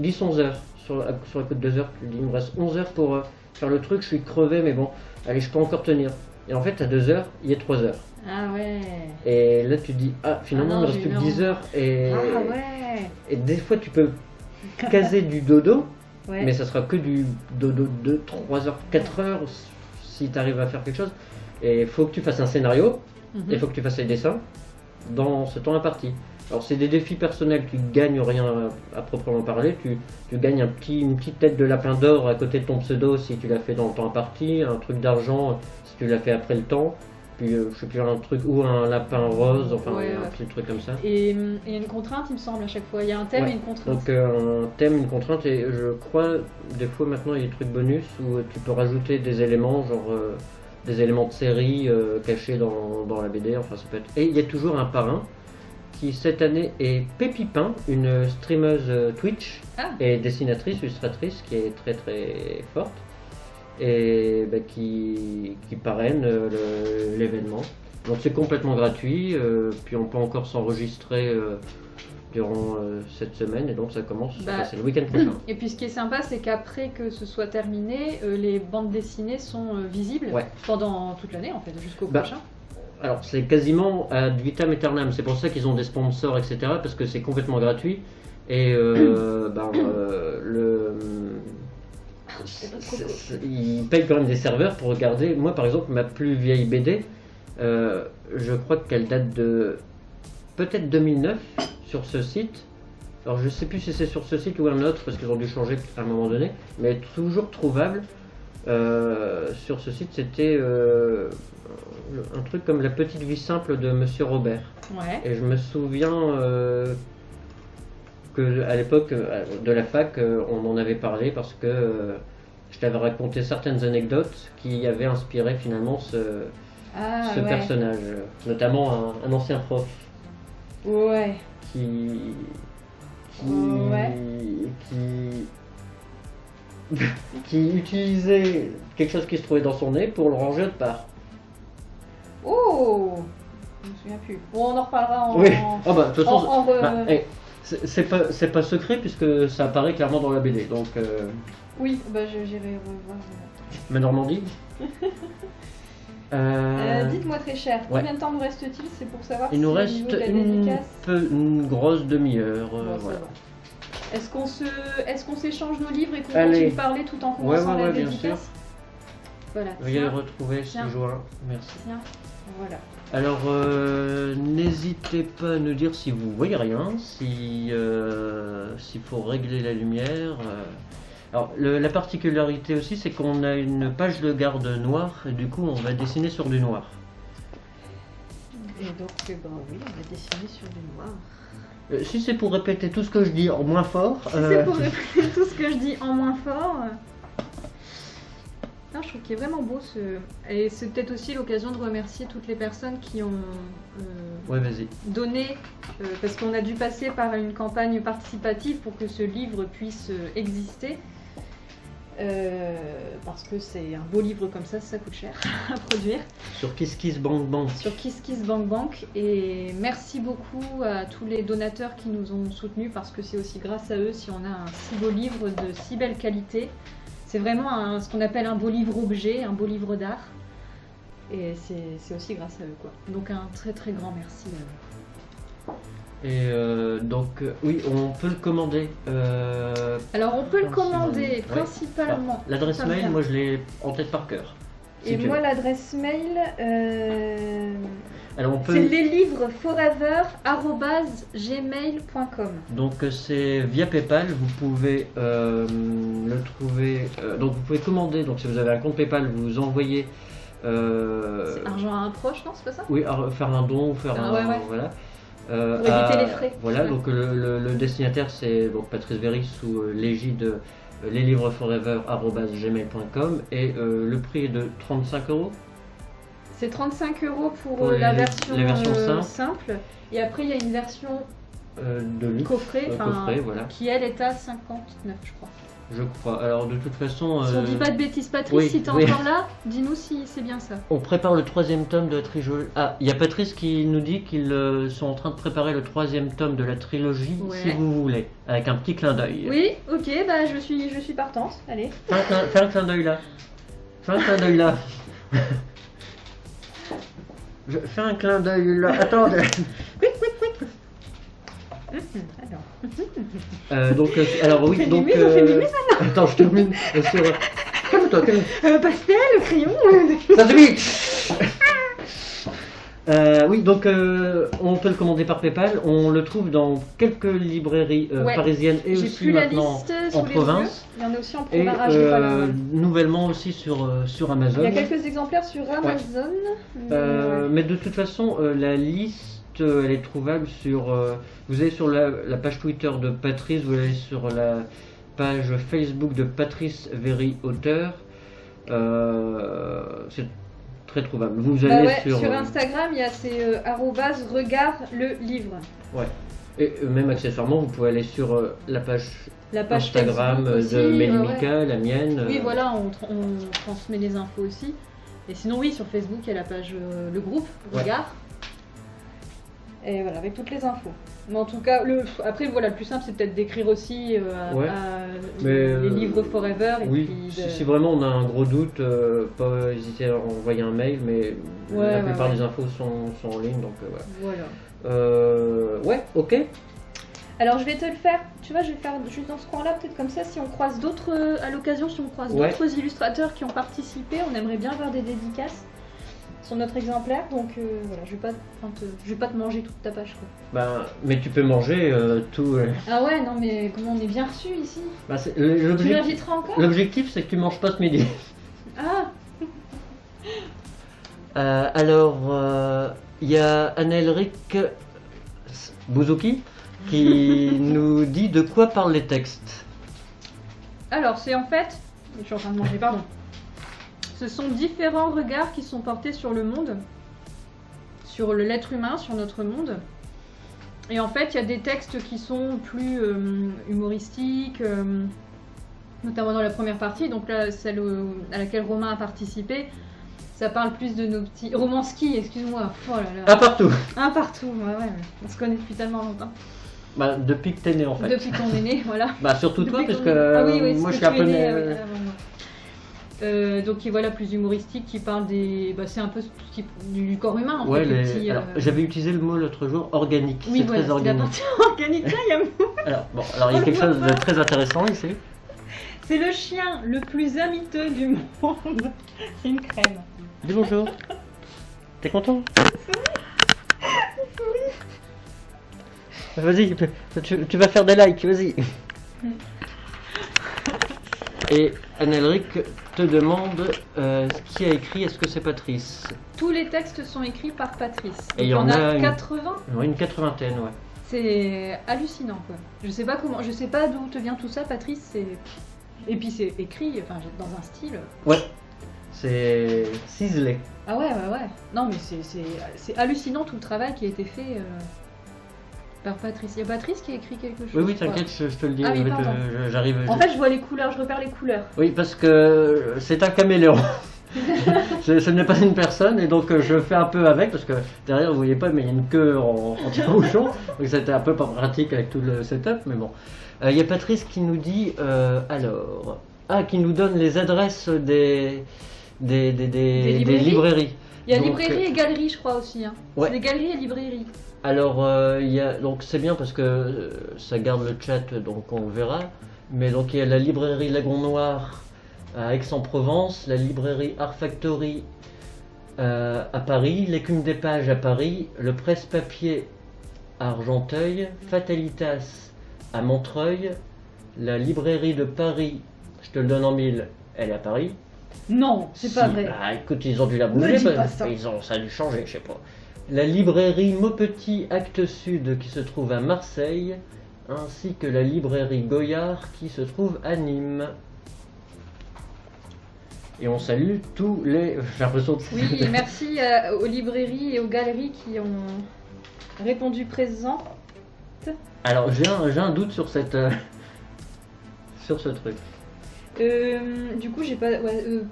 10-11 heures. Sur les coups de 2 heures, tu te dis, il me reste 11 heures pour faire le truc, je suis crevé, mais bon, allez, je peux encore tenir. Et en fait, à 2 heures, il y a 3 heures. Ah ouais. Et là, tu te dis, ah, finalement, Ah non, il me reste j'ai plus que eu 10 heures. Et, Ah ouais. et des fois, tu peux caser du dodo, Ouais. mais ça sera que du dodo de 3 heures, 4 heures, si tu arrives à faire quelque chose. Et il faut que tu fasses un scénario, Mhm. et il faut que tu fasses les dessins dans ce temps imparti. Alors, c'est des défis personnels, tu gagnes rien à proprement parler, tu gagnes une petite tête de lapin d'or à côté de ton pseudo si tu l'as fait dans le temps imparti, un truc d'argent si tu l'as fait après le temps, puis je sais plus, un truc, ou un lapin rose, enfin Ouais, un ouais. petit truc comme ça. Et une contrainte, il me semble, à chaque fois. Il y a un thème Ouais. et une contrainte. Donc un thème, une contrainte, et je crois des fois maintenant il y a des trucs bonus où tu peux rajouter des éléments, genre des éléments de série cachés dans la BD. Enfin, ça peut être... Et il y a toujours un parrain qui cette année est Pépipin, une streameuse Twitch et dessinatrice, illustratrice qui est très très forte et qui parraine l'événement. Donc c'est complètement gratuit, puis on peut encore s'enregistrer durant cette semaine et donc ça commence, c'est le week-end prochain. Et puis ce qui est sympa, c'est qu'après que ce soit terminé, les bandes dessinées sont visibles pendant toute l'année en fait, jusqu'au prochain. Alors c'est quasiment ad vitam aeternam, c'est pour ça qu'ils ont des sponsors, etc. Parce que c'est complètement gratuit et ils payent quand même des serveurs pour regarder. Moi par exemple, ma plus vieille BD, je crois qu'elle date de peut-être 2009 sur ce site. Alors je sais plus si c'est sur ce site ou un autre parce qu'ils ont dû changer à un moment donné, mais toujours trouvable. Sur ce site, c'était un truc comme La petite vie simple de Monsieur Robert. Et je me souviens que à l'époque de la fac, on en avait parlé parce que je t'avais raconté certaines anecdotes qui avaient inspiré finalement ce personnage, notamment un ancien prof. Qui utilisait quelque chose qui se trouvait dans son nez pour le ranger autre part. Oh, je me souviens plus. Bon, on en reparlera en. Oui. Oh bah, de toute façon, c'est pas secret puisque ça apparaît clairement dans la BD. Donc. Oui, bah j'irai revoir. Mais Normandie. Dites-moi très cher, combien de temps nous reste-t-il? C'est pour savoir il si nous reste une grosse demi-heure. Voilà. Est-ce qu'on s'échange nos livres et qu'on continue de parler tout en commençant la dédicace? Voilà. Veuillez les retrouver 6 juin. Merci. Tiens, voilà. Alors, n'hésitez pas à nous dire si vous voyez rien, s'il faut régler la lumière. Alors, la particularité aussi, c'est qu'on a une page de garde noire, et du coup, on va dessiner sur du noir. Et donc, oui, on va dessiner sur du noir. Si c'est pour répéter tout ce que je dis en moins fort... Si c'est pour répéter tout ce que je dis en moins fort... Non, je trouve qu'il est vraiment beau ce... Et c'est peut-être aussi l'occasion de remercier toutes les personnes qui ont donné, parce qu'on a dû passer par une campagne participative pour que ce livre puisse exister. Parce que c'est un beau livre comme ça coûte cher à produire. Sur KissKissBankBank. Sur KissKissBankBank. Et merci beaucoup à tous les donateurs qui nous ont soutenus parce que c'est aussi grâce à eux si on a un si beau livre de si belle qualité. C'est vraiment ce qu'on appelle un beau livre objet, un beau livre d'art. Et c'est aussi grâce à eux, quoi. Donc un très très grand merci à eux. Et donc, oui, on peut le commander. Alors on peut le commander principalement. Alors, l'adresse mail, moi je l'ai en tête par cœur. Et moi l'adresse mail, alors, on peut... c'est leslivresforever@gmail.com. Donc c'est via PayPal, vous pouvez le trouver. Donc vous pouvez commander. Donc si vous avez un compte PayPal, vous envoyez. C'est argent à un proche, non, c'est pas ça? Oui, faire un don ou faire voilà. Pour éviter les frais. Voilà, donc le destinataire c'est donc Patrice Véry sous l'égide leslivresforever@gmail.com et le prix est de 35 €. C'est 35 € pour la version simple. Et après il y a une version de luxe, coffret, voilà. qui elle est à 59 je crois. Je crois. Alors de toute façon... Si on dit pas de bêtises, Patrice, si t'es encore là, dis-nous si c'est bien ça. On prépare le 3e tome de la trilogie. Ah, il y a Patrice qui nous dit qu'ils sont en train de préparer le 3e tome de la trilogie, si vous voulez, avec un petit clin d'œil. Oui, ok, bah je suis partante, allez. Fais un clin d'œil là. Fais un clin d'œil là. Je fais un clin d'œil là. Attendez. Alors oui, donc attends, je termine sur calme-toi. Pastel, crayon. Ça se vite. Oui, donc on peut le commander par PayPal. On le trouve dans quelques librairies parisiennes et aussi maintenant en province. Il y en a aussi en province. Et nouvellement aussi sur Amazon. Il y a quelques exemplaires sur Amazon. Mais de toute façon, la liste elle est trouvable sur. Vous allez sur la page Twitter de Patrice, vous allez sur la page Facebook de Patrice Véry auteur. C'est très trouvable. Vous Bah allez ouais, sur... sur Instagram, il y a ces @regard le livre. Ouais. Et même accessoirement, vous pouvez aller sur la page La page Instagram Facebook aussi, de Mélie ouais. Mika, la mienne. Oui, voilà, on transmet les infos aussi. Et sinon, oui, sur Facebook, il y a la page, le groupe, Ouais. Regard. Et voilà, avec toutes les infos. Mais en tout cas, après, voilà, le plus simple, c'est peut-être d'écrire aussi Ouais. les Mais, livres Forever. Et Oui, puis si vraiment on a un gros doute, pas hésiter à envoyer un mail, mais la plupart des infos sont en ligne, donc voilà. Ouais, ok. Alors je vais te le faire, tu vois, je vais faire juste dans ce coin-là, peut-être comme ça, si on croise d'autres, à l'occasion, si on croise Ouais. d'autres illustrateurs qui ont participé, on aimerait bien avoir des dédicaces sur notre exemplaire, donc voilà, je vais pas te manger toute ta page, quoi. Ben, mais tu peux manger tout. Ah ouais, non mais comment on est bien reçu ici. Ben, c'est- Tu l'objectif, m'inviteras encore? l'objectif, c'est que tu manges pas ce midi. Ah, Alors, il y a Anne-Elric Bouzouki qui nous dit de quoi parlent les textes. alors c'est en fait, je suis en train de manger, pardon. Ce sont différents regards qui sont portés sur le monde, sur l'être humain, sur notre monde. Et en fait, il y a des textes qui sont plus humoristiques, notamment dans la première partie, donc là, celle à laquelle Romain a participé. Ça parle plus de nos petits... Romanski, excuse-moi. Oh là là. Ah, partout. Un partout, ouais. On se connaît depuis tellement longtemps. Bah, depuis que t'es né en fait. Depuis qu'on est né, voilà. Bah, surtout toi, Depuis parce qu'on- que Ah oui, moi parce je suis que un tu peu es né, né. oui, avant moi. Donc qui voilà plus humoristique, qui parle des, c'est un peu tout ce qui du corps humain en Ouais, fait. les petits, alors, j'avais utilisé le mot l'autre jour, organique. oui C'est voilà, très c'est la organique. partie organique. Là, il y a- Alors il y a quelque chose de très intéressant ici. c'est le chien le plus amiteux du monde. C'est une crème. Dis bonjour. T'es content? Vas-y, tu vas faire des likes, vas-y. Et Anne-Elric te demande qui a écrit, est-ce que c'est Patrice? Tous les textes sont écrits par Patrice. Et il Donc, y en a une- 80. Une 80aine, ouais. C'est hallucinant quoi. Je sais pas d'où te vient tout ça, Patrice. Et puis c'est écrit, enfin dans un style. Ouais, c'est ciselé. Ah ouais. Non mais c'est hallucinant tout le travail qui a été fait par Patrice. Il y a Patrice qui a écrit quelque chose. Oui, je crois. t'inquiète, je te le dis, Ah oui, je vais pardon. j'arrive. En fait, je vois les couleurs, je repère les couleurs. Oui, parce que c'est un caméléon. Ce n'est pas une personne, et donc je fais un peu avec, parce que derrière vous voyez pas, mais il y a une queue en tire-bouchon, donc c'était un peu pas pratique avec tout le setup, mais bon. Il y a Patrice qui nous dit, qui nous donne les adresses des librairies. Il y a Donc, librairie et galerie, je crois aussi. Hein. ouais. C'est des galeries et librairies. Alors, donc c'est bien parce que ça garde le chat, donc on le verra. Mais donc il y a la librairie Lagon Noir à Aix-en-Provence, la librairie Art Factory à Paris, l'Écume des Pages à Paris, le Presse-Papier à Argenteuil, Fatalitas à Montreuil, la librairie de Paris, je te le donne en mille, elle est à Paris. Non, c'est pas Si, vrai. bah, écoute, ils ont dû la Ne bouger, dis pas ça. ça a dû changer, je sais pas. La librairie Maupetit Actes Sud qui se trouve à Marseille, ainsi que la librairie Goyard qui se trouve à Nîmes. Et on salue tous les... J'ai l'impression que Oui, et merci aux librairies et aux galeries qui ont répondu présent. Alors j'ai un doute sur cette... sur ce truc. Du coup, j'ai pas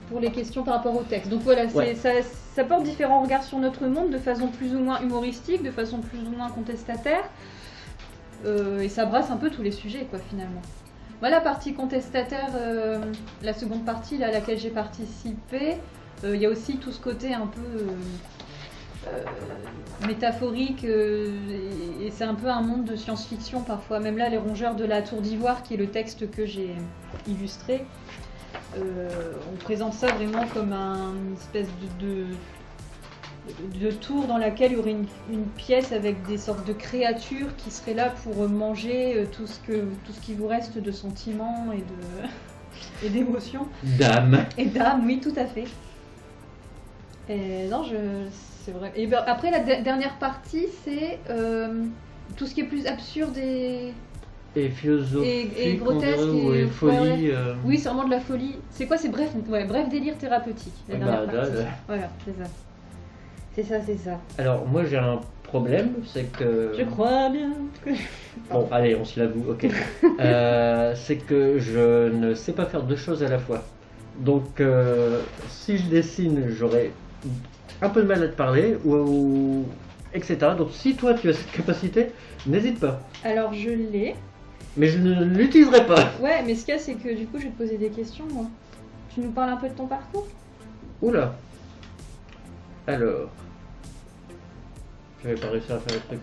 pour les questions par rapport au texte. Donc voilà, Ouais. ça porte différents regards sur notre monde de façon plus ou moins humoristique, de façon plus ou moins contestataire, et ça brasse un peu tous les sujets, quoi, finalement. Voilà, la partie contestataire, la seconde partie là, à laquelle j'ai participé, il y a aussi tout ce côté un peu métaphorique, et c'est un peu un monde de science-fiction parfois. Même là, Les Rongeurs de la Tour d'Ivoire, qui est le texte que j'ai illustré, on présente ça vraiment comme une espèce de tour dans laquelle il y aurait une pièce avec des sortes de créatures qui seraient là pour manger tout ce qui vous reste de sentiments et d'émotions. Dame. Et d'âme, oui, tout à fait. Et non, c'est vrai. Et après, la dernière partie, c'est tout ce qui est plus absurde Et philosophique, Et grotesque, on dirait, et- ou folie. ouais, Oui, c'est vraiment de la folie. C'est quoi? C'est bref, ouais, bref délire thérapeutique. La dernière Bah, partie. là. Voilà, c'est ça. C'est ça, c'est ça. Alors, moi j'ai un problème, c'est que. Je crois bien. Bon, allez, on s'y l'avoue, ok. C'est que je ne sais pas faire deux choses à la fois. Donc, si je dessine, j'aurai un peu de mal à te parler, ou etc. Donc, si toi tu as cette capacité, n'hésite pas. Alors je l'ai. Mais je ne l'utiliserai pas. Ouais, mais ce qu'il y a, c'est que du coup, je vais te poser des questions, moi. Tu nous parles un peu de ton parcours? Oula. Alors. Je vais pas réussir à faire le truc.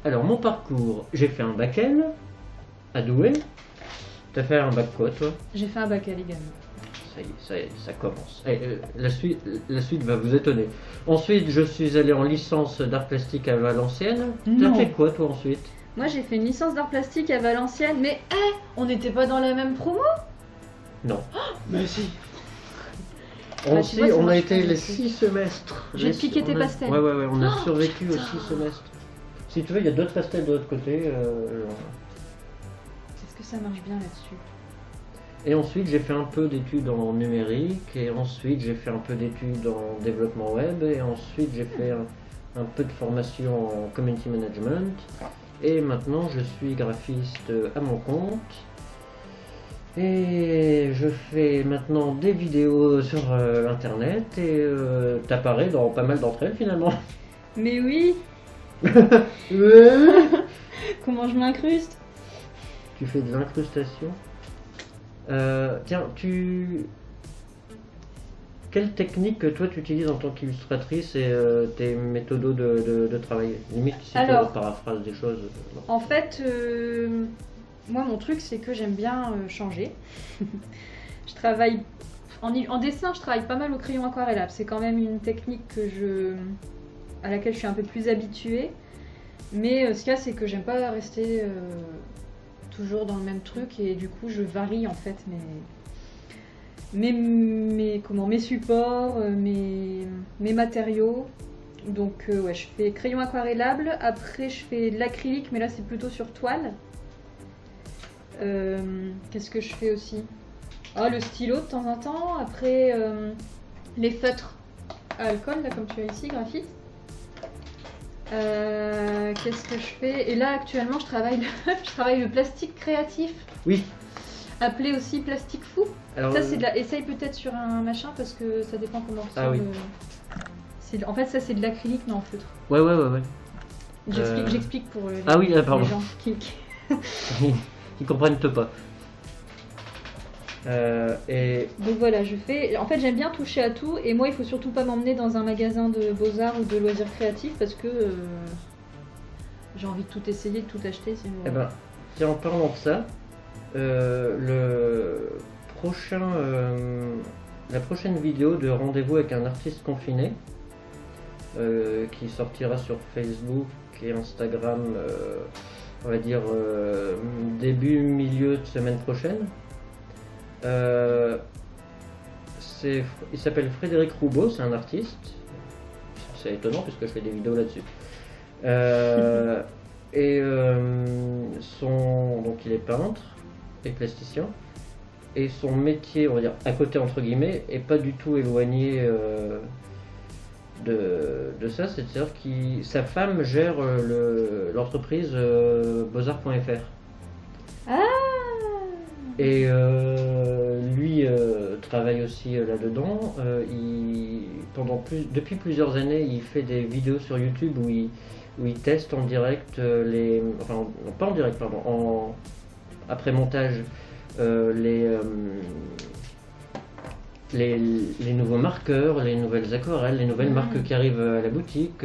Alors, mon parcours, j'ai fait un bac L à Douai. T'as fait un bac quoi, toi? J'ai fait un bac L également. Ça y est, ça commence. La suite va vous étonner. Ensuite, je suis allé en licence d'art plastique à Valenciennes. T'as Non. fait quoi, toi, ensuite? Moi, j'ai fait une licence d'art plastique à Valenciennes, mais on n'était pas dans la même promo? Non. Mais si. On, Bah, tu vois, ça on a marche été pas, les je sais. 6 semestres. J'ai piqué tes on a- pastels. Ouais, on a Oh, survécu aux putain. 6 semestres. Si tu veux, il y a d'autres pastels de l'autre côté. Est-ce que ça marche bien là-dessus? Et ensuite, j'ai fait un peu d'études en numérique. Et ensuite, j'ai fait un peu d'études en développement web. Et ensuite, j'ai fait un peu de formation en community management. Et maintenant, je suis graphiste à mon compte. Et je fais maintenant des vidéos sur internet. Et t'apparais dans pas mal d'entre elles finalement. Mais oui. Comment je m'incruste? Tu fais de l'incrustation. Tiens, quelle technique toi tu utilises en tant qu'illustratrice et tes méthodos de travail? Limite si Alors, tu paraphrases des choses. Non. En fait, moi, mon truc, c'est que j'aime bien changer. Je travaille en dessin, je travaille pas mal au crayon aquarellable. C'est quand même une technique à laquelle je suis un peu plus habituée. Mais ce qu'il y a, c'est que j'aime pas rester toujours dans le même truc et du coup, je varie en fait mes supports, mes matériaux. Donc ouais, je fais crayon aquarellable. Après, je fais de l'acrylique, mais là, c'est plutôt sur toile. Qu'est-ce que je fais aussi? Ah, le stylo de temps en temps. Après, les feutres à alcool, là, comme tu as ici, graphite. Qu'est-ce que je fais? Et là, actuellement, je travaille le plastique créatif, Oui. appelé aussi plastique fou. Alors, Ça, c'est de la... Essaye peut-être sur un machin, parce que ça dépend comment on Ah oui. En fait, ça, c'est de l'acrylique, mais en feutre. Ouais. J'explique pour Ah oui, pardon. les gens qui... Ils comprennent pas. Et Donc voilà, en fait, j'aime bien toucher à tout, et moi, il faut surtout pas m'emmener dans un magasin de beaux-arts ou de loisirs créatifs, parce que j'ai envie de tout essayer, de tout acheter, sinon... eh ben, tiens, en parlant de ça, la prochaine vidéo de rendez-vous avec un artiste confiné, qui sortira sur Facebook et Instagram, on va dire milieu de semaine prochaine. Il s'appelle Frédéric Roubaud, c'est un artiste. C'est étonnant puisque je fais des vidéos là-dessus. Donc il est peintre et plasticien. Et son métier, on va dire à côté entre guillemets, est pas du tout éloigné de ça. C'est-à-dire que sa femme gère l'entreprise beaux-arts.fr. Ah! Et lui travaille aussi là-dedans. Depuis plusieurs années, il fait des vidéos sur YouTube où il teste en direct enfin, pas en direct, pardon, après montage les nouveaux marqueurs, les nouvelles aquarelles, les nouvelles marques qui arrivent à la boutique.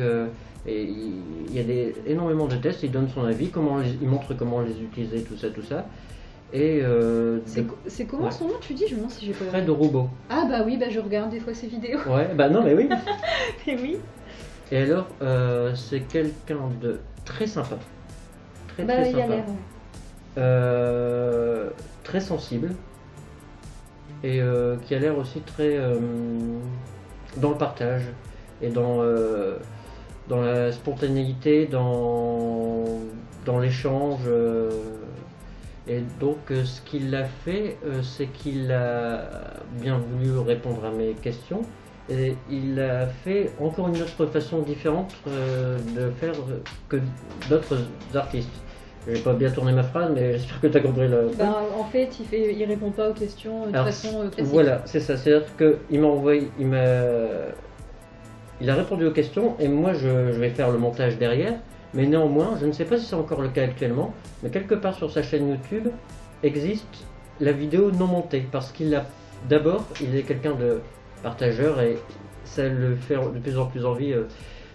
Et il y a énormément de tests. Il donne son avis, il montre comment les utiliser, tout ça. Et C'est comment son nom, tu dis? Je me demande si j'ai pas... Fred Roubaud. Ah bah oui, bah je regarde des fois ses vidéos. Ouais, bah non mais oui. Et oui. Et alors, c'est quelqu'un de très sympa. Très Bah très il a sympa. l'air. Très sensible. Et qui a l'air aussi très dans le partage. Et dans la spontanéité, dans l'échange. Et donc ce qu'il a fait, c'est qu'il a bien voulu répondre à mes questions. Et il a fait encore une autre façon différente de faire que d'autres artistes. Je vais pas bien tourner ma phrase, mais j'espère que tu as compris le. En fait, il répond pas aux questions de façon classique. Voilà, c'est ça. C'est-à-dire qu'il m'a envoyé, il a répondu aux questions et moi je vais faire le montage derrière. Mais néanmoins, je ne sais pas si c'est encore le cas actuellement, mais quelque part sur sa chaîne YouTube existe la vidéo non montée parce qu'il a d'abord, il est quelqu'un de partageur et ça le fait de plus en plus envie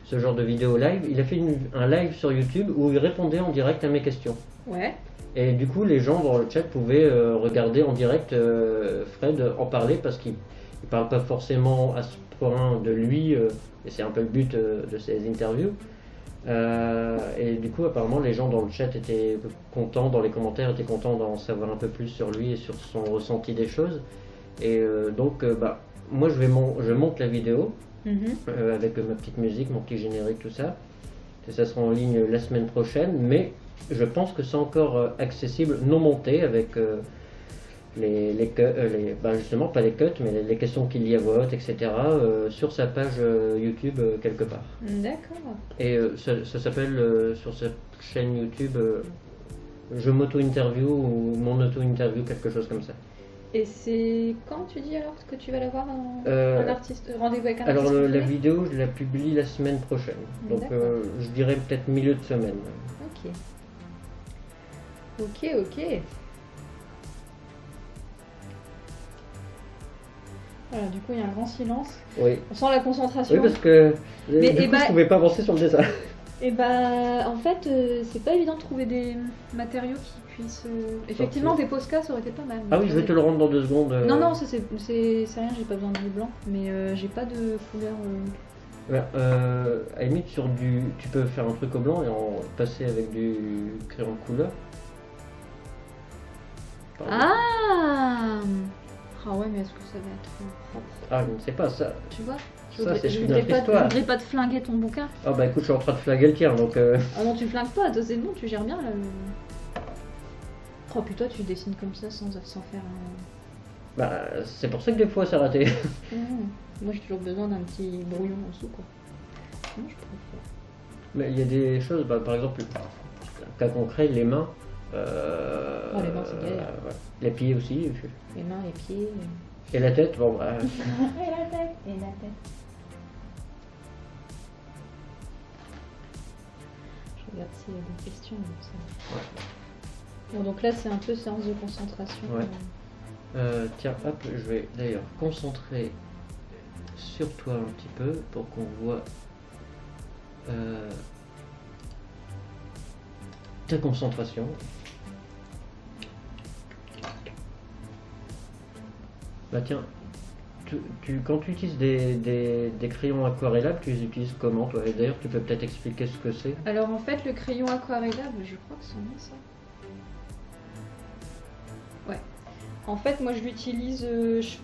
ce genre de vidéo live. Il a fait un live sur YouTube où il répondait en direct à mes questions. Ouais. Et du coup, les gens dans le chat pouvaient regarder en direct Fred en parler parce qu'il ne parle pas forcément à ce point de lui, et c'est un peu le but de ces interviews. Et du coup, apparemment, les gens dans le chat étaient contents, dans les commentaires étaient contents d'en savoir un peu plus sur lui et sur son ressenti des choses. Et donc, moi, je monte la vidéo avec ma petite musique, mon petit générique, tout ça. Et ça sera en ligne la semaine prochaine, mais je pense que c'est encore accessible, non monté, avec justement pas les cuts, mais les questions qu'il y a à voix haute, etc. Sur sa page YouTube quelque part. D'accord. Et ça s'appelle sur sa chaîne YouTube Je m'auto-interview ou mon auto-interview, quelque chose comme ça. Et c'est quand tu dis alors que tu vas l'avoir un artiste, rendez-vous avec un artiste? Alors la vidéo, je la publie la semaine prochaine. Donc je dirais peut-être milieu de semaine. Ok. Ok. Voilà, du coup il y a un grand silence. Oui. On sent la concentration. Oui, parce que je pouvais pas avancer sur le dessin. Et en fait, c'est pas évident de trouver des matériaux qui puissent. Effectivement, des Posca, ça aurait été pas mal. Ah oui, je vais te le rendre dans 2 secondes. Non, c'est rien, j'ai pas besoin de blanc, mais j'ai pas de couleur. À la limite, tu peux faire un truc au blanc et en passer avec du crayon de couleur. Ah ouais, mais est-ce que ça va être propre? Ah, je ne sais pas ça. Tu vois? Je voudrais pas te flinguer ton bouquin. Ah bah écoute, je suis en train de flinguer le tien, donc... Ah non, tu flingues pas, toi c'est bon, tu gères bien là. Oh putain, tu dessines comme ça sans faire un... Bah, c'est pour ça que des fois ça raté. Moi j'ai toujours besoin d'un petit brouillon en dessous, quoi. Moi je préfère. Mais il y a des choses, par exemple, un cas concret, les mains... les mains c'est galère. Ouais. Les pieds aussi. Les mains, les pieds... Et la tête, bon bah... Et la tête. Je regarde s'il y a des questions. Ouais. Bon, donc là c'est un peu séance de concentration. Ouais. Tiens, hop, je vais d'ailleurs concentrer sur toi un petit peu pour qu'on voit ta concentration. Bah tiens, quand tu utilises des crayons aquarellables, tu les utilises comment toi? Et d'ailleurs, tu peux peut-être expliquer ce que c'est? Alors en fait, le crayon aquarellable, je crois que c'en est ça. Ouais. En fait, moi je l'utilise, je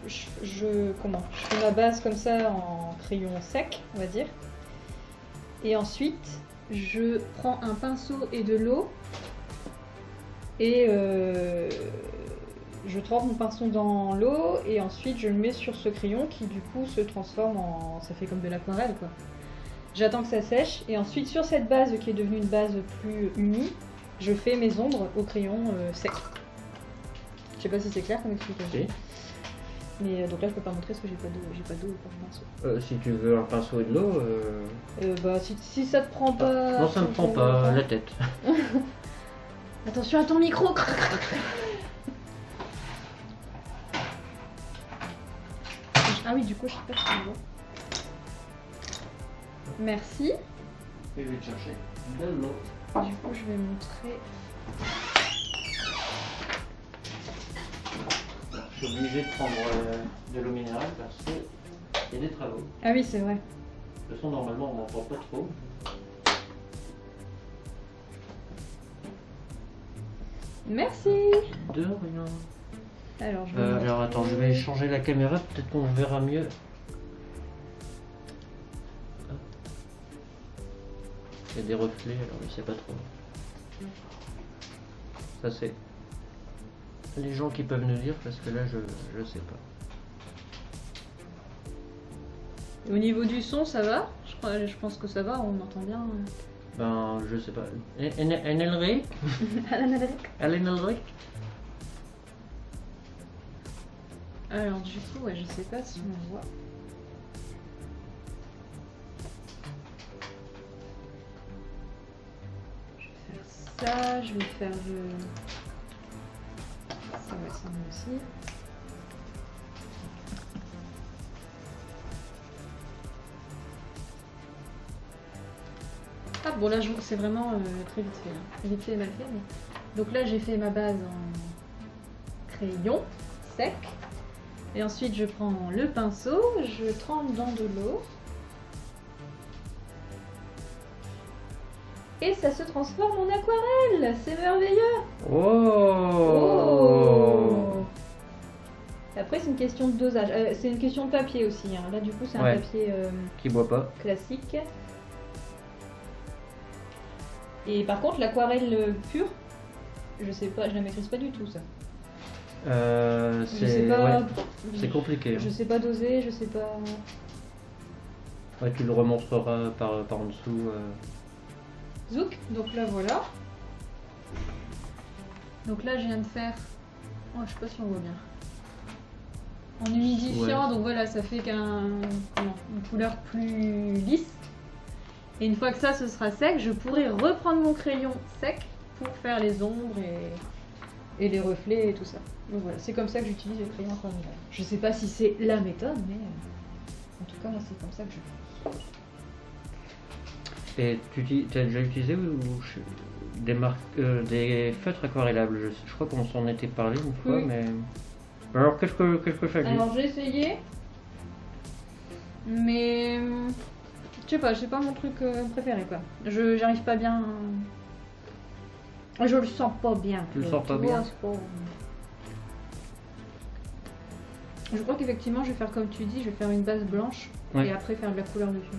fais ma base comme ça en crayon sec, on va dire. Et ensuite, je prends un pinceau et de l'eau et je trempe mon pinceau dans l'eau et ensuite je le mets sur ce crayon qui du coup se transforme en... ça fait comme de l'aquarelle quoi. J'attends que ça sèche et ensuite sur cette base qui est devenue une base plus unie, je fais mes ombres au crayon sec. Je sais pas si c'est clair comme explication. Oui. Mais donc là je peux pas montrer parce que j'ai pas d'eau pour pinceau. Si tu veux un pinceau et de l'eau... Si ça te prend pas... Non, ça me prend pas la tête. Attention à ton micro. Ah oui, du coup, je sais pas si tu vois. Merci. Je vais te chercher de l'eau. Du coup, je vais montrer. Je suis obligé de prendre de l'eau minérale parce qu'il y a des travaux. Ah oui, c'est vrai. De toute façon, normalement, on n'en prend pas trop. Merci. De rien. Alors, attends, je vais changer la caméra, peut-être qu'on verra mieux. Il y a des reflets, alors je sais pas trop. Ça c'est les gens qui peuvent nous dire parce que là je sais pas. Au niveau du son, ça va? Je pense que ça va, on entend bien. Ben je sais pas. Enelric Alan Elric. Alors du coup, ouais, je sais pas si on voit. Je vais faire ça, je vais faire le... Ça va, ça va aussi. Ah bon là c'est vraiment très vite fait, hein. Vite fait et mal fait. Mais... Donc là j'ai fait ma base en crayon sec. Et ensuite je prends le pinceau, je trempe dans de l'eau. Et ça se transforme en aquarelle. C'est merveilleux. Oh. Après c'est une question de dosage. C'est une question de papier aussi, hein. Là du coup c'est un Ouais. papier Qui boit pas. classique. Et par contre, l'aquarelle pure, je sais pas, je la maîtrise pas du tout ça. Je sais C'est pas, ouais, c'est compliqué. je sais pas doser, je sais pas. Ouais, tu le remontreras par en dessous. Zouk, donc là voilà. Donc là je viens de faire. Oh, je sais pas si on voit bien. En humidifiant, Ouais. donc voilà, ça fait une couleur plus lisse. Et une fois que ça ce sera sec, je pourrai reprendre mon crayon sec pour faire les ombres et les reflets et tout ça. Donc voilà, c'est comme ça que j'utilise le crayon aquarelle. Je sais pas si c'est la méthode, mais en tout cas moi c'est comme ça que je fais. Et tu as déjà utilisé des marques, des feutres aquarellables? Je crois qu'on s'en était parlé une fois, Oui. mais alors qu'est-ce que ça dit? Alors j'ai essayé, mais je sais pas, c'est pas mon truc préféré quoi. J'arrive pas bien. Je le sens pas bien. Tu le sens pas bien? C'est pas- Je crois qu'effectivement je vais faire comme tu dis, je vais faire une base blanche Ouais. et après faire de la couleur dessus.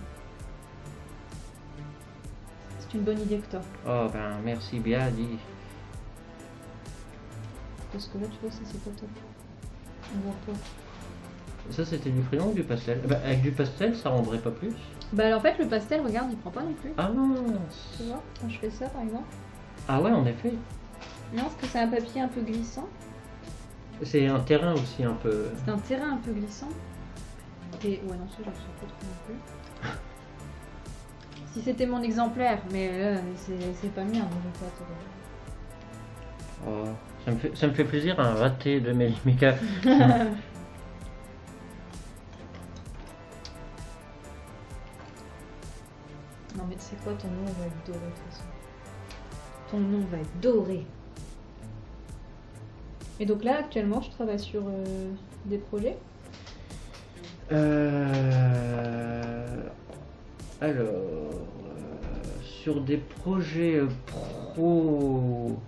C'est une bonne idée que t'as. Oh ben merci bien dit. Parce que là tu vois ça c'est pas top. On voit pas. Ça c'était du crayon ou du pastel? Bah, avec du pastel ça rendrait pas plus? Bah alors en fait le pastel, regarde, il prend pas non plus. Ah Tu vois, quand je fais ça par exemple. ah ouais en effet. Non, parce que c'est un papier un peu glissant. C'est un terrain aussi un peu. C'est un terrain un peu glissant. Et ouais non, ça je le sens pas trop non plus. Si c'était mon exemplaire, mais c'est pas mien, donc je vais pas te... Oh, ça me fait plaisir un raté de Melimika. Non mais tu sais quoi, ton nom va être doré de toute façon. Ton nom va être doré. Et donc là actuellement je travaille sur des projets. Alors, sur des projets pro,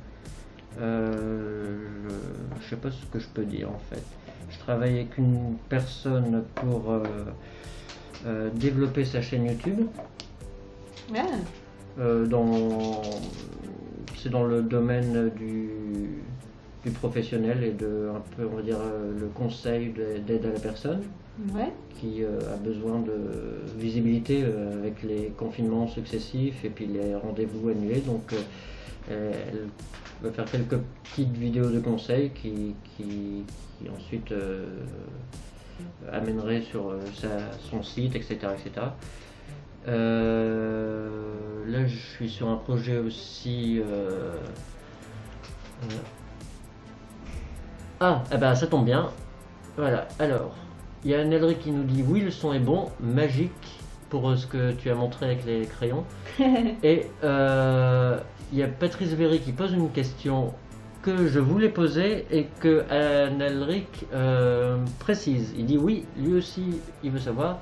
je sais pas ce que je peux dire en fait. Je travaille avec une personne pour développer sa chaîne YouTube. Ah, C'est dans le domaine du professionnel et de un peu on va dire le conseil d'aide à la personne ouais. qui a besoin de visibilité avec les confinements successifs et puis les rendez-vous annulés. Donc elle va faire quelques petites vidéos de conseils qui ensuite amèneraient sur son site, etc. etc. Là je suis sur un projet aussi eh ben ça tombe bien. Voilà, alors il y a Nelry qui nous dit oui le son est bon, magique pour ce que tu as montré avec les crayons. Et il y a Patrice Véry qui pose une question que je voulais poser et que Nelric précise. Il dit oui, lui aussi il veut savoir.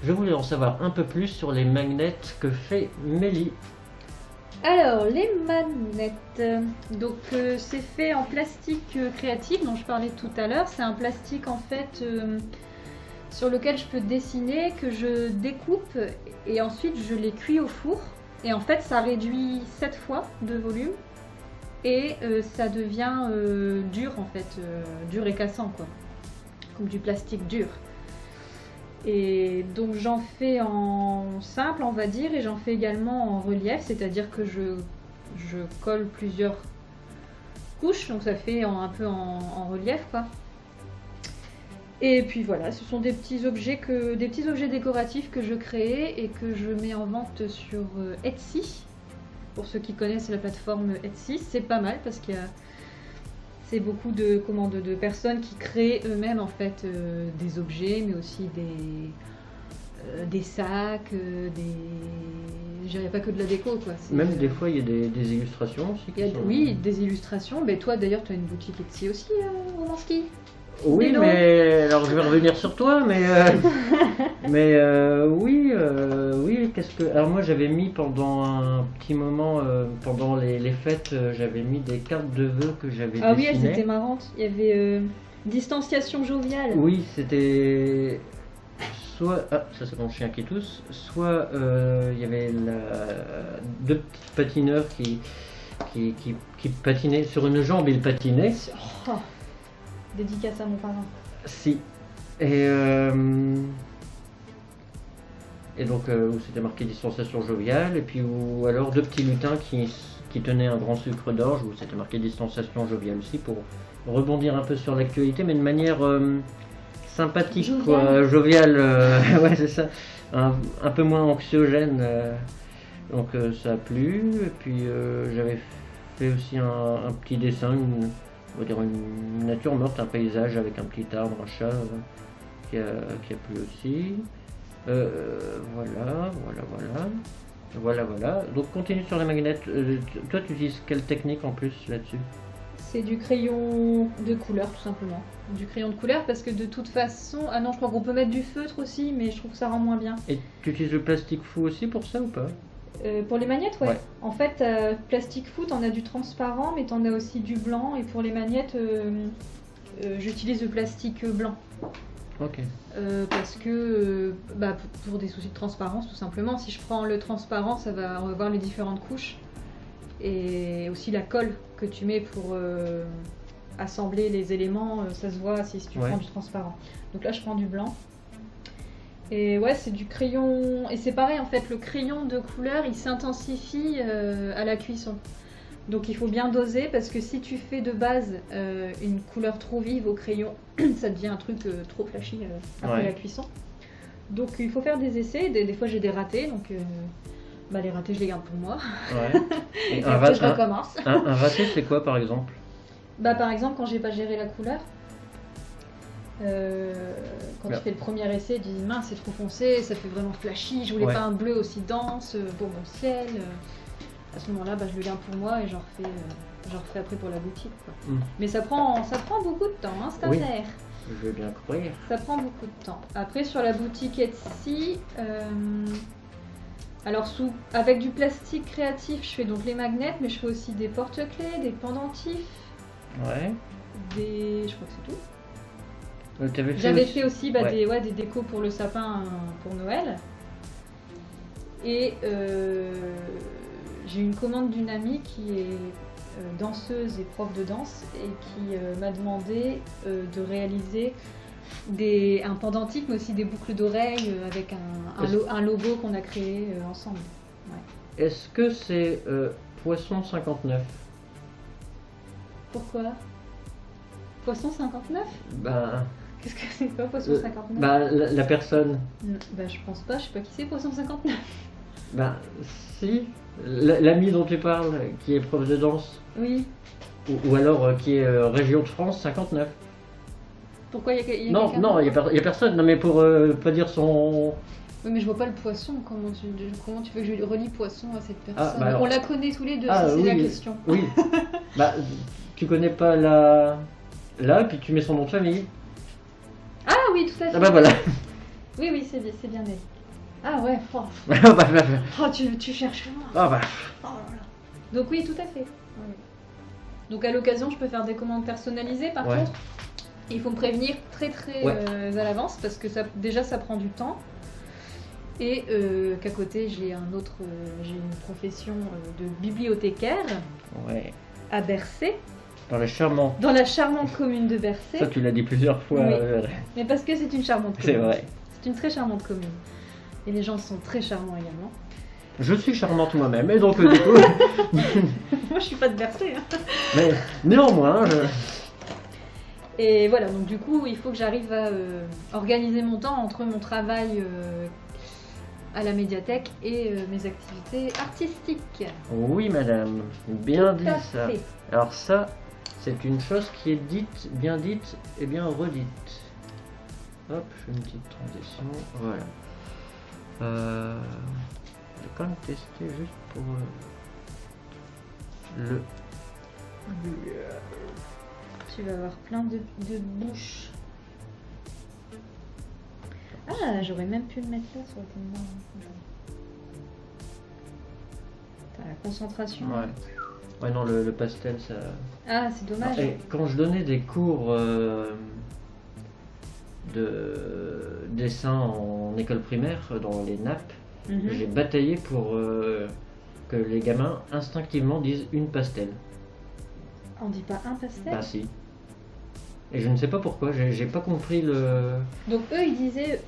Je voulais en savoir un peu plus sur les magnets que fait Mélie. Alors, les manettes. Donc, c'est fait en plastique créatif dont je parlais tout à l'heure. C'est un plastique en fait sur lequel je peux dessiner, que je découpe et ensuite je les cuis au four. Et en fait, ça réduit 7 fois de volume. et ça devient dur en fait, dur et cassant quoi, comme du plastique dur. Et donc j'en fais en simple on va dire, et j'en fais également en relief, c'est-à-dire que je colle plusieurs couches, donc ça fait un peu en relief quoi. Et puis voilà, ce sont des petits objets décoratifs que je crée et que je mets en vente sur Etsy. Pour ceux qui connaissent la plateforme Etsy, c'est pas mal parce qu'il y a c'est beaucoup de personnes qui créent eux-mêmes en fait des objets, mais aussi des sacs, je dirais pas que de la déco quoi. Même des fois il y a des illustrations aussi qui sont... Oui, des illustrations. Mais toi d'ailleurs tu as une boutique Etsy aussi, Romanski. Oui, mais alors je vais revenir sur toi, mais oui, qu'est-ce que... Alors moi j'avais mis pendant un petit moment, pendant les fêtes, j'avais mis des cartes de vœux que j'avais dessinées. Ah oui, elles étaient marrantes. Il y avait distanciation joviale. Oui, c'était soit... Ah, ça c'est mon chien qui tousse. Soit il y avait deux petits patineurs qui patinaient sur une jambe, ils patinaient. Oh. Dédicace à mon parrain. Si. Et donc où c'était marqué distanciation joviale, et puis ou alors deux petits lutins qui tenaient un grand sucre d'orge où c'était marqué distanciation joviale aussi, pour rebondir un peu sur l'actualité, mais de manière sympathique, joviale. Quoi, joviale, ouais c'est ça, un peu moins anxiogène. Donc ça a plu, et puis j'avais fait aussi un petit dessin, on va dire une nature morte, un paysage avec un petit arbre, un chat qui a plu aussi. Voilà. Donc continue sur les magnettes. Toi tu utilises quelle technique en plus là-dessus? C'est du crayon de couleur tout simplement. Du crayon de couleur parce que de toute façon... Ah non, je crois qu'on peut mettre du feutre aussi, mais je trouve que ça rend moins bien. Et tu utilises le plastique fou aussi pour ça ou pas? Pour les magnettes, ouais. Ouais. En fait, plastique foot, on a du transparent, mais t'en as aussi du blanc. Et pour les magnettes, j'utilise le plastique blanc. Ok. Parce que, pour des soucis de transparence, tout simplement. Si je prends le transparent, ça va revoir les différentes couches. Et aussi la colle que tu mets pour assembler les éléments, ça se voit si tu prends du transparent. Donc là, je prends du blanc. Et ouais, c'est du crayon, et c'est pareil en fait, le crayon de couleur il s'intensifie à la cuisson. Donc il faut bien doser parce que si tu fais de base une couleur trop vive au crayon, ça devient un truc trop flashy après la cuisson. Donc il faut faire des essais, des fois j'ai des ratés, donc les ratés je les garde pour moi. Ouais. Et après je recommence. Un raté c'est quoi par exemple? Par exemple quand j'ai pas géré la couleur. Quand tu fais le premier essai, tu dis mince c'est trop foncé, ça fait vraiment flashy, je voulais pas un bleu aussi dense pour mon ciel. À ce moment-là, je le garde pour moi et j'en refais après pour la boutique. Quoi. Mais ça prend beaucoup de temps, hein, c'est un air. Je veux bien croire. Ça prend beaucoup de temps. Après sur la boutique Etsy, alors avec du plastique créatif, je fais donc les magnets, mais je fais aussi des porte-clés, des pendentifs. Ouais. Je crois que c'est tout. J'avais fait aussi des décos pour le sapin pour Noël. Et j'ai une commande d'une amie qui est danseuse et prof de danse et qui m'a demandé de réaliser un pendentif mais aussi des boucles d'oreilles avec un logo qu'on a créé ensemble. Ouais. Est-ce que c'est Poisson 59? Pourquoi Poisson 59? Qu'est-ce que c'est quoi Poisson 59? La personne. Je pense pas, je sais pas qui c'est Poisson 59. Si, l'ami dont tu parles, qui est prof de danse. Oui. Ou alors qui est région de France 59. Pourquoi il y a Non, il y a personne. Non, mais pour pas dire son... Oui, mais je vois pas le poisson. Comment tu veux que je relie poisson à cette personne? Alors... On la connaît tous les deux, c'est la question. Oui. Tu connais pas là, et puis tu mets son nom de famille. Ah oui, tout à fait. Voilà. Oui, c'est bien dit. Ah ouais, tu cherches loin. Oh là là. Donc oui, tout à fait. Oui. Donc à l'occasion, je peux faire des commandes personnalisées. Par contre, il faut me prévenir très à l'avance parce que ça prend du temps. Et qu'à côté, j'ai une profession de bibliothécaire. Ouais. à Bercé, Dans les charmants. dans la charmante commune de Bercé. Ça, tu l'as dit plusieurs fois. Oui. Mais parce que c'est une charmante commune. C'est vrai. C'est une très charmante commune. Et les gens sont très charmants également. Je suis charmante moi-même, et donc du coup. Moi, je suis pas de Bercé. Hein. Mais néanmoins, Et voilà, donc du coup, il faut que j'arrive à organiser mon temps entre mon travail à la médiathèque et mes activités artistiques. oui, madame, bien Tout dit à ça. fait. Alors ça, c'est une chose qui est dite et bien redite. Hop, je fais une petite transition, voilà. Je vais quand même tester juste pour le... Tu vas avoir plein de bouches. Ah, j'aurais même pu le mettre là, ça aurait été marrant. T'as la concentration. Ouais, non, le pastel, ça... Ah, c'est dommage. Et quand je donnais des cours de dessin en école primaire, dans les nappes, Mhm. j'ai bataillé pour que les gamins instinctivement disent une pastel. On dit pas un pastel. Bah si. Et je ne sais pas pourquoi, j'ai pas compris le... Donc eux, ils disaient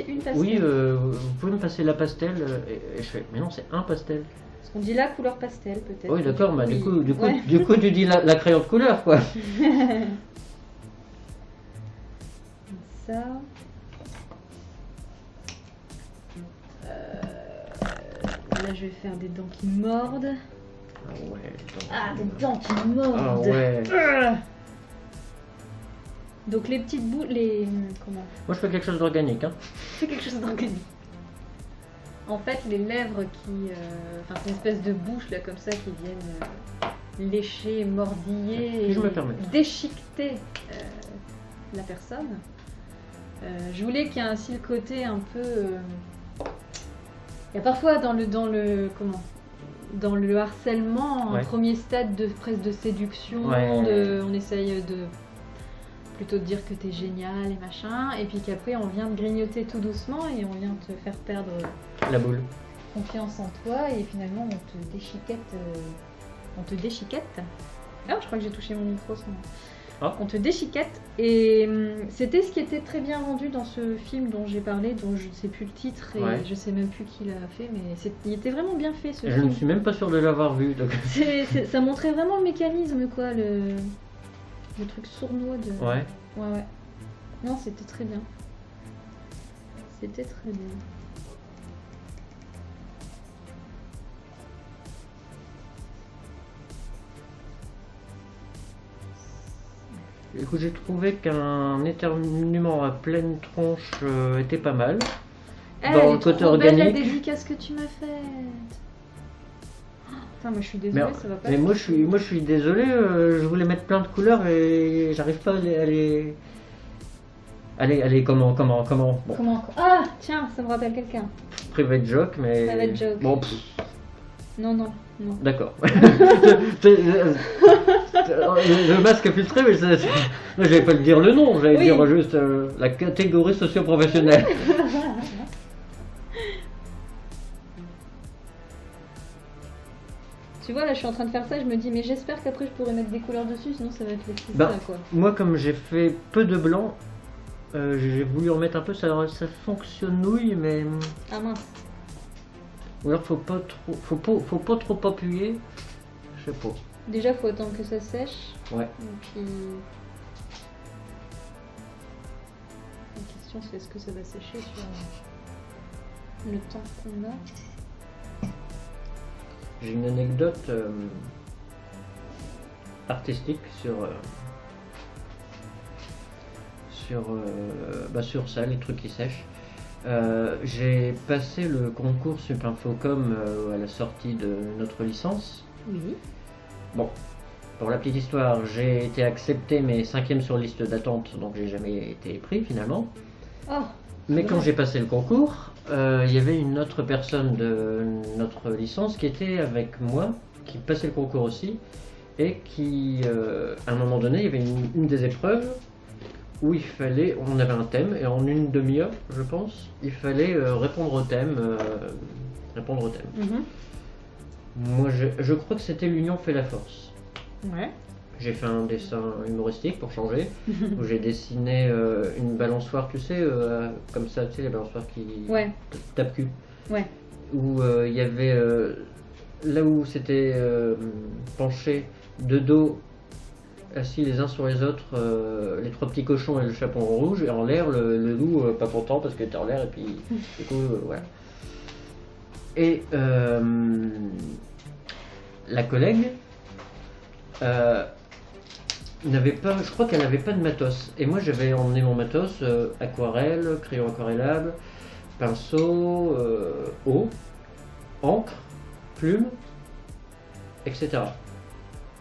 une pastel. Oui, vous pouvez me passer la pastel et je fais, mais non, c'est un pastel. Parce qu'on dit la couleur pastel, peut-être. Oui, d'accord, mais Oui. du coup, Ouais. tu dis la crayon de couleur, quoi. Ça. Là, je vais faire des dents qui mordent. Ah ouais, Ah, des dents qui mordent. Ah ouais. Donc les petites boules, les comment? Moi, je fais quelque chose d'organique, hein. C'est quelque chose d'organique. En fait, les lèvres qui, enfin, c'est une espèce de bouche là comme ça qui viennent lécher, mordiller, Si je me et permets. déchiqueter la personne. Je voulais qu'il y ait ainsi le côté un peu. Il y a parfois dans le dans le harcèlement, un Ouais. premier stade de presque de séduction, Ouais. on essaye de plutôt de dire que t'es génial et machin, et puis qu'après on vient te grignoter tout doucement et on vient te faire perdre La boule. confiance en toi et finalement on te déchiquette. Ah, je crois que j'ai touché mon micro sans. Ah. On te déchiquette et c'était ce qui était très bien rendu dans ce film dont j'ai parlé, dont je ne sais plus le titre et Ouais. je sais même plus qui l'a fait, mais il était vraiment bien fait ce Je film. ne suis même pas sûr de l'avoir vu. Donc... Ça montrait vraiment le mécanisme, quoi, le truc sournois de. Ouais. Ouais. Non, c'était très bien. C'était très bien. Écoute, j'ai trouvé qu'un éternuement à pleine tronche était pas mal. Elle Dans est le côté trop belle la organique. dédicace que tu m'as faite. Oh, putain, moi je suis désolée, ça va pas. Mais moi je suis désolé, je voulais mettre plein de couleurs et j'arrive pas à les... Allez, comment bon, Comment? Ah, tiens, ça me rappelle quelqu'un. private joke, mais... Private joke. Bon, Non. d'accord. Le masque est filtré, mais moi, j'allais pas le dire le nom, j'allais Oui. dire juste la catégorie socio-professionnelle. Tu vois, là je suis en train de faire ça, je me dis, mais j'espère qu'après je pourrai mettre des couleurs dessus, sinon ça va être laissé Bah, ça, quoi. Moi, comme j'ai fait peu de blanc, j'ai voulu en mettre un peu, ça fonctionnouille, mais... Ah mince. Ou alors faut pas trop appuyer, je sais pas. Déjà, faut attendre que ça sèche. Ouais. Et puis. La question, c'est est-ce que ça va sécher sur le temps qu'on a? J'ai une anecdote artistique sur ça, les trucs qui sèchent. J'ai passé le concours Supinfocom à la sortie de notre licence. Oui. Bon, pour la petite histoire, j'ai été accepté mais 5e sur liste d'attente, donc j'ai jamais été pris finalement. Oh. Mais quand j'ai passé le concours, il y avait une autre personne de notre licence qui était avec moi, qui passait le concours aussi, et qui, à un moment donné, il y avait une des épreuves où on avait un thème, et en une demi-heure, je pense, il fallait répondre au thème. Mhm. Moi, je crois que c'était l'union fait la force. Ouais. J'ai fait un dessin humoristique pour changer, où j'ai dessiné une balançoire, tu sais, comme ça, tu sais, les balançoires qui Ouais. tapent cul. Ouais. Où il y avait, là où c'était penché de dos, assis les uns sur les autres, les trois petits cochons et le chaperon rouge, et en l'air, le loup pas content parce qu'il était en l'air, et puis du coup, voilà. Et la collègue n'avait pas, je crois qu'elle n'avait pas de matos. Et moi j'avais emmené mon matos, aquarelle, crayon aquarellable, pinceau, eau, encre, plume, etc.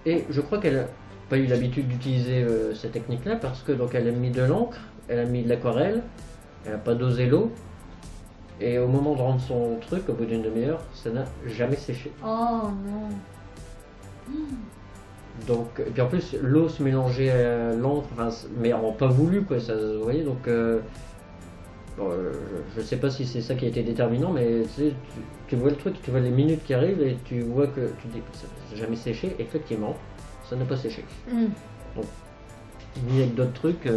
Et je crois qu'elle n'a pas eu l'habitude d'utiliser cette technique-là parce que donc elle a mis de l'encre, elle a mis de l'aquarelle, elle n'a pas dosé l'eau. Et au moment de rendre son truc, au bout d'une demi-heure, ça n'a jamais séché. Oh non. Donc, et puis en plus, l'eau se mélangeait à l'encre, enfin, mais en pas voulu, quoi, ça, vous voyez, donc bon, je sais pas si c'est ça qui a été déterminant, mais tu sais, tu vois le truc, tu vois les minutes qui arrivent et tu vois que tu dis que ça n'a jamais séché, effectivement, ça n'a pas séché. Donc, ni avec d'autres trucs.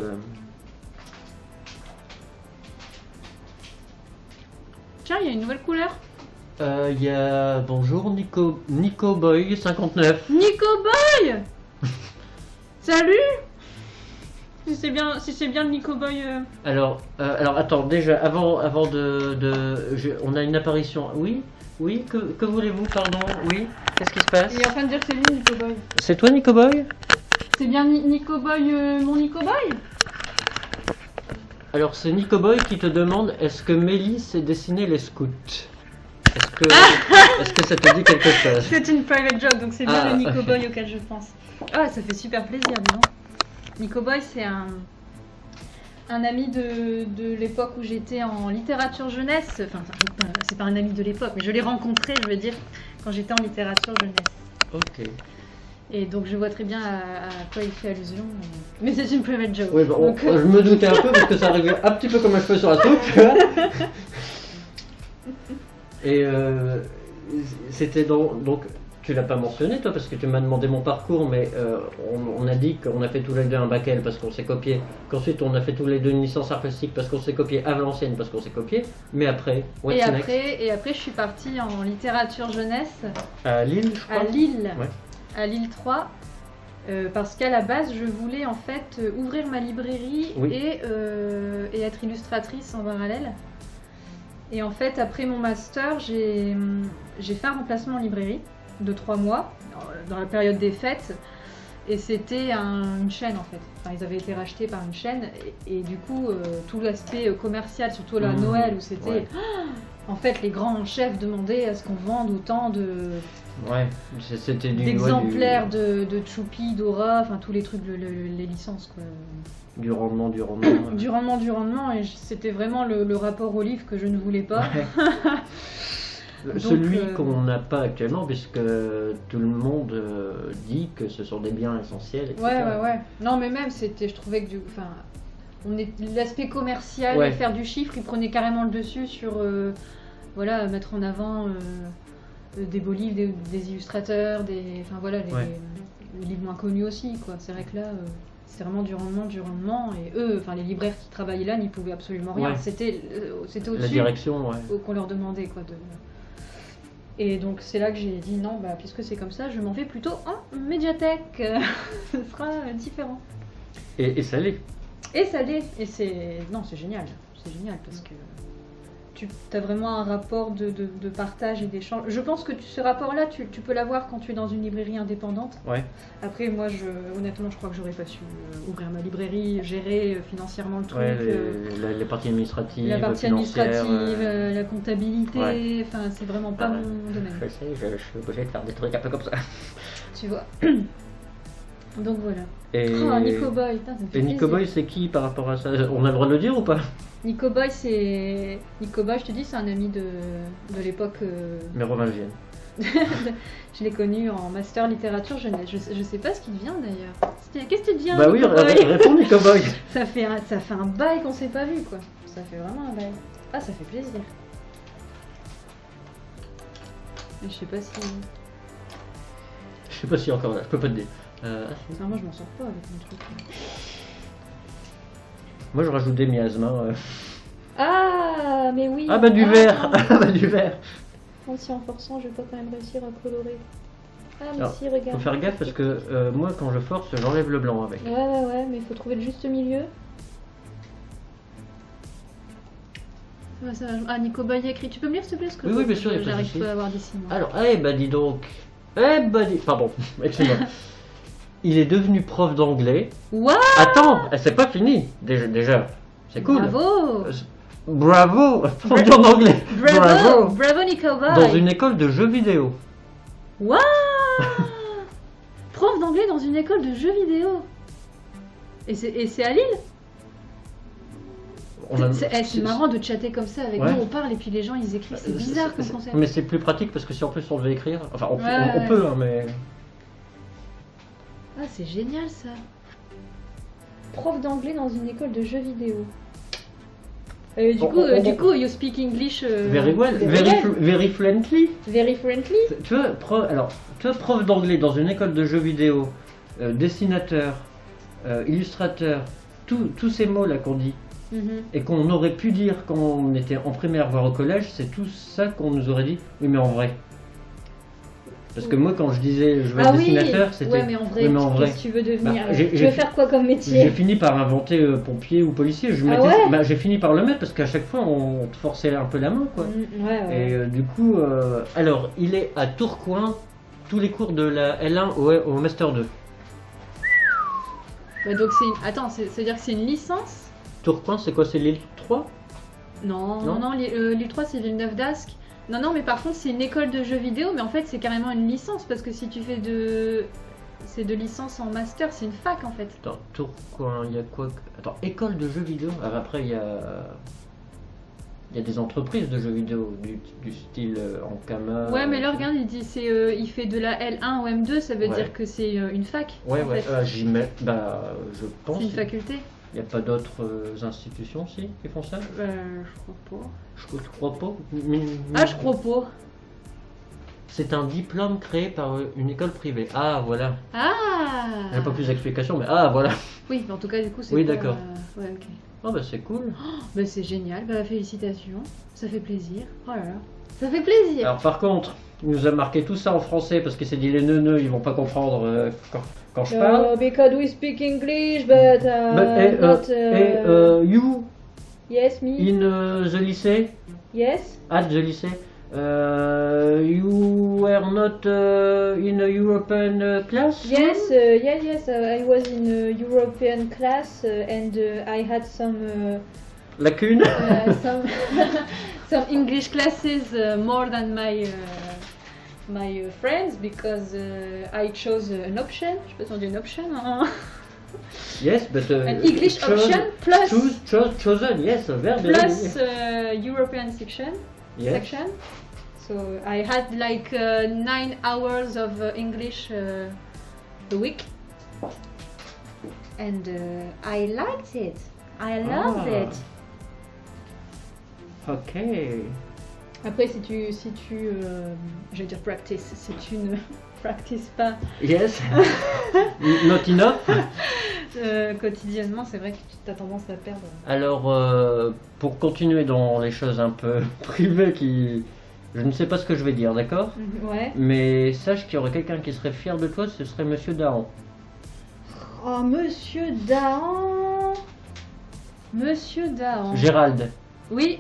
Tiens, il y a une nouvelle couleur. Il y a bonjour Nico Boy 59. Nico Boy. Salut. Si c'est bien le Nico Boy. Alors attends, déjà, avant on a une apparition. Oui, que voulez-vous, pardon? Oui, qu'est-ce qui se passe? Il est en train de dire que c'est lui Nico Boy. C'est toi, Nico Boy? C'est bien Nico Boy, mon Nico Boy. Alors, c'est Nico Boy qui te demande est-ce que Mélie sait dessiner les scouts? Est-ce que ça te dit quelque chose? C'est une private joke, donc c'est bien Ah, le Nico ok. Boy auquel je pense. Ah, ça fait super plaisir, dis donc. Nico Boy, c'est un ami de l'époque où j'étais en littérature jeunesse. Enfin, c'est pas un ami de l'époque, mais je l'ai rencontré, je veux dire, quand j'étais en littérature jeunesse. Ok. Et donc je vois très bien à quoi il fait allusion. Mais c'est une private joke. Oui, bon, Donc, je me doutais un peu parce que ça arrivait un petit peu comme un cheveu sur la soupe, tu vois. Et c'était donc tu l'as pas mentionné toi parce que tu m'as demandé mon parcours, mais on a dit qu'on a fait tous les deux un bac L parce qu'on s'est copié, qu'ensuite on a fait tous les deux une licence art plastique parce qu'on s'est copié à Valenciennes parce qu'on s'est copié, mais après, what's next? et après, je suis partie en littérature jeunesse À Lille, je crois. à Lille, Ouais. à Lille 3. Parce qu'à la base, je voulais en fait ouvrir ma librairie Oui. et être illustratrice en parallèle. Et en fait, après mon master, j'ai fait un remplacement en librairie de 3 mois, dans la période des fêtes. Et c'était une chaîne en fait. Enfin, ils avaient été rachetés par une chaîne. Et du coup, tout l'aspect commercial, surtout à Noël, où c'était... Ouais. En fait, les grands chefs demandaient à ce qu'on vende autant Ouais, c'était d'exemplaires de Choupi, Dora, enfin tous les trucs, les licences quoi. du rendement. Du rendement, et c'était vraiment le rapport au livre que je ne voulais pas. Donc, Celui qu'on n'a pas actuellement, puisque tout le monde dit que ce sont des biens essentiels, etc. Ouais. Non, mais même, je trouvais que l'aspect commercial, Ouais. faire du chiffre, il prenait carrément le dessus sur, voilà, mettre en avant des beaux livres, des illustrateurs, enfin voilà, les livres moins connus aussi, quoi. C'est vrai que là, c'était vraiment du rendement, et eux, enfin les libraires qui travaillaient là n'y pouvaient absolument rien. Ouais. C'était La au-dessus direction, ouais. qu'on leur demandait, quoi. Et donc c'est là que j'ai dit non, bah puisque c'est comme ça, je m'en vais plutôt en médiathèque. Ce sera différent. Et ça l'est. Et ça l'est. Et c'est génial. C'est génial parce que tu as vraiment un rapport de partage et d'échange. Je pense que ce rapport-là, tu peux l'avoir quand tu es dans une librairie indépendante. Ouais. Après, moi, honnêtement, je crois que j'aurais pas su ouvrir ma librairie, gérer financièrement le truc. Ouais, les parties administratives, la partie financières, administrative, la comptabilité, ouais. Enfin, c'est vraiment pas mon domaine. Je sais, je suis obligé de faire des trucs un peu comme ça. Tu vois. Donc voilà. Et, Oh, Nico Boy, putain, ça me fait et Nico plaisir. Boy, c'est qui par rapport à ça? On a le droit de le dire ou pas? Nico Boy, je te dis, c'est un ami de l'époque. Mérovingienne. Je l'ai connu en master littérature jeunesse. Je sais pas ce qu'il devient d'ailleurs. Qu'est-ce que tu deviens, Bah oui, Nico Boy réponds Nico Boy. ça fait un bail qu'on s'est pas vu, quoi. Ça fait vraiment un bail. Ah, ça fait plaisir. Mais je sais pas si... Je sais pas si encore là, je peux pas te dire. Ah, si. Enfin, moi, je m'en sors pas avec mon truc. Moi je rajoute des miasmes. Hein. Ah, mais oui. Ah bah du vert. Ah bah du vert. Non, si en forçant, je vais pas quand même réussir à colorer. Ah, mais Alors, si, regarde. Faut faire gaffe parce que moi quand je force j'enlève le blanc avec. Ouais, mais il faut trouver le juste milieu. Ouais, ça va. Ah, Nico Baye a écrit. Tu peux me lire, s'il te plaît, parce que Oui, bien sûr, y a pas de j'arrive souci. pas à avoir des signes. Alors, eh bah dis donc. Pardon, excuse-moi. Il est devenu prof d'anglais. What? Attends, c'est pas fini. Déjà. C'est cool. Bravo! Bravo. Prof d'anglais. Bravo! Bravo, Nico Baye! Dans une école de jeux vidéo. Waouh! Prof d'anglais dans une école de jeux vidéo. Et c'est à Lille? C'est marrant de chatter comme ça avec Ouais. nous, on parle et puis les gens ils écrivent, c'est bizarre comme concept. Mais c'est plus pratique parce que si en plus on devait écrire, enfin on Ouais. peut, hein, mais Ah, c'est génial ça. Prof d'anglais dans une école de jeux vidéo. Du coup, you speak English. very well, very well. very friendly. Very friendly. Tu vois, prof d'anglais dans une école de jeux vidéo, dessinateur, illustrateur, tous ces mots là qu'on dit Mhm. et qu'on aurait pu dire quand on était en primaire voire au collège, c'est tout ça qu'on nous aurait dit. Oui, mais en vrai. Parce que moi, quand je disais je veux être dessinateur, c'était. Ouais, mais en vrai, Oui, mais en vrai. qu'est-ce que tu veux devenir Bah, j'ai- Tu j'ai- veux faire quoi comme J'ai métier? fini par inventer pompier ou policier. Ah ouais J'ai fini par le mettre parce qu'à chaque fois on te forçait un peu la main, quoi. Ouais. Et du coup, alors il est à Tourcoing, tous les cours de la L1 au Master 2. Bah, donc Attends, c'est-à-dire que c'est une licence? Tourcoing, c'est quoi? C'est l'île 3? Non, Non. l'île 3 c'est Villeneuve d'Ascq. Non, mais par contre c'est une école de jeux vidéo, mais en fait c'est carrément une licence parce que si tu fais c'est de licence en master, c'est une fac en fait. Attends, Tourcoing, il y a quoi? Attends, école de jeux vidéo. Alors après, il y a des entreprises de jeux vidéo du style Ankama. Ouais, mais là regarde, il dit il fait de la L1 au M2, ça veut Ouais. dire que c'est une fac. Ouais, en ouais, fait. j'y mets. Bah, je pense. C'est une faculté. Il n'y a pas d'autres institutions, si, qui font ça? Je crois pas. Je crois pas. Ah, je crois pas. C'est un diplôme créé par une école privée. Ah, voilà. Ah. J'ai pas plus d'explications, mais ah, voilà. Oui, mais en tout cas du coup c'est. Oui, pour, d'accord. Ouais, ok. Oh, bah c'est cool. Bah c'est génial, bah félicitations, ça fait plaisir. Oh là là, ça fait plaisir. Alors, par contre, il nous a marqué tout ça en français parce qu'il s'est dit les neuneux, ils vont pas comprendre quand je parle. Because we speak English, but You Yes, me. in the lycée, Yes. at the lycée, you were not in a European class? Yes, yes. I was in a European class and I had some Lacune? Some English classes more than my friends because I chose an option. Je sais pas si on dit une option. Hein. Yes, but An English option plus chosen, yes, very plus European section. yes. Section. So I had like 9 hours of English a week, and I liked it. I loved Ah. it. Ok. Après, si tu je vais dire practice, si tu ne practices pas Yes. Not enough. quotidiennement, c'est vrai que tu as tendance à perdre. Alors, pour continuer dans les choses un peu privées qui... Je ne sais pas ce que je vais dire, d'accord? Ouais. Mais sache qu'il y aurait quelqu'un qui serait fier de toi, ce serait Monsieur Dahan. Oh, Monsieur Dahan. Monsieur Dahan. Gérald. Oui.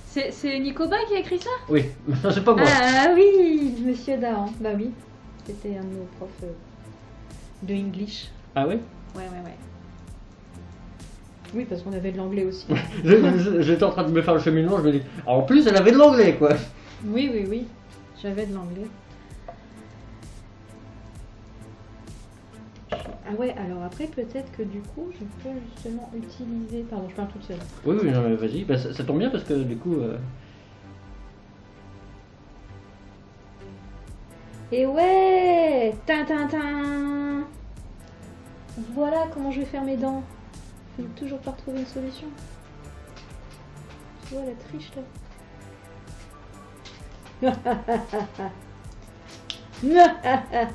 C'est Nicoba qui a écrit ça? Oui, c'est pas moi. Ah oui, Monsieur Dahan. Bah oui, c'était un de nos profs de English. Ah oui? Ouais. Oui, parce qu'on avait de l'anglais aussi. J'étais en train de me faire le cheminement, je me dis... Ah, en plus, elle avait de l'anglais, quoi. Oui. J'avais de l'anglais. Ah ouais, alors après, peut-être que du coup, je peux justement utiliser... Pardon, je parle toute seule. Oui, non, mais vas-y. Bah, ça tombe bien parce que du coup... Et ouais, tin. Voilà comment je vais faire mes dents. Je n'ai toujours pas retrouvé une solution. Tu vois la triche là.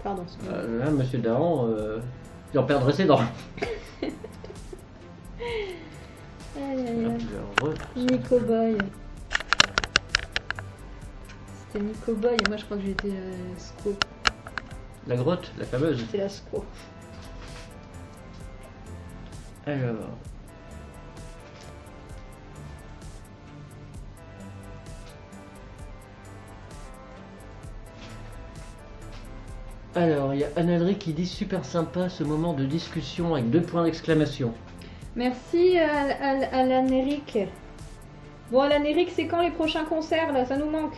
Pardon. Là, monsieur Dahan, il en perdrait ses dents. Aïe, aïe, Hop, aïe. je re- Nico Boy. C'était Nico Boy et moi je crois que j'étais Sco. La grotte, la fameuse. C'est la Sco. Alors. Alors, il y a Annalry qui dit super sympa ce moment de discussion avec 2 points d'exclamation. Merci Alan Eric. Bon, Alan Eric, c'est quand les prochains concerts là? Ça nous manque.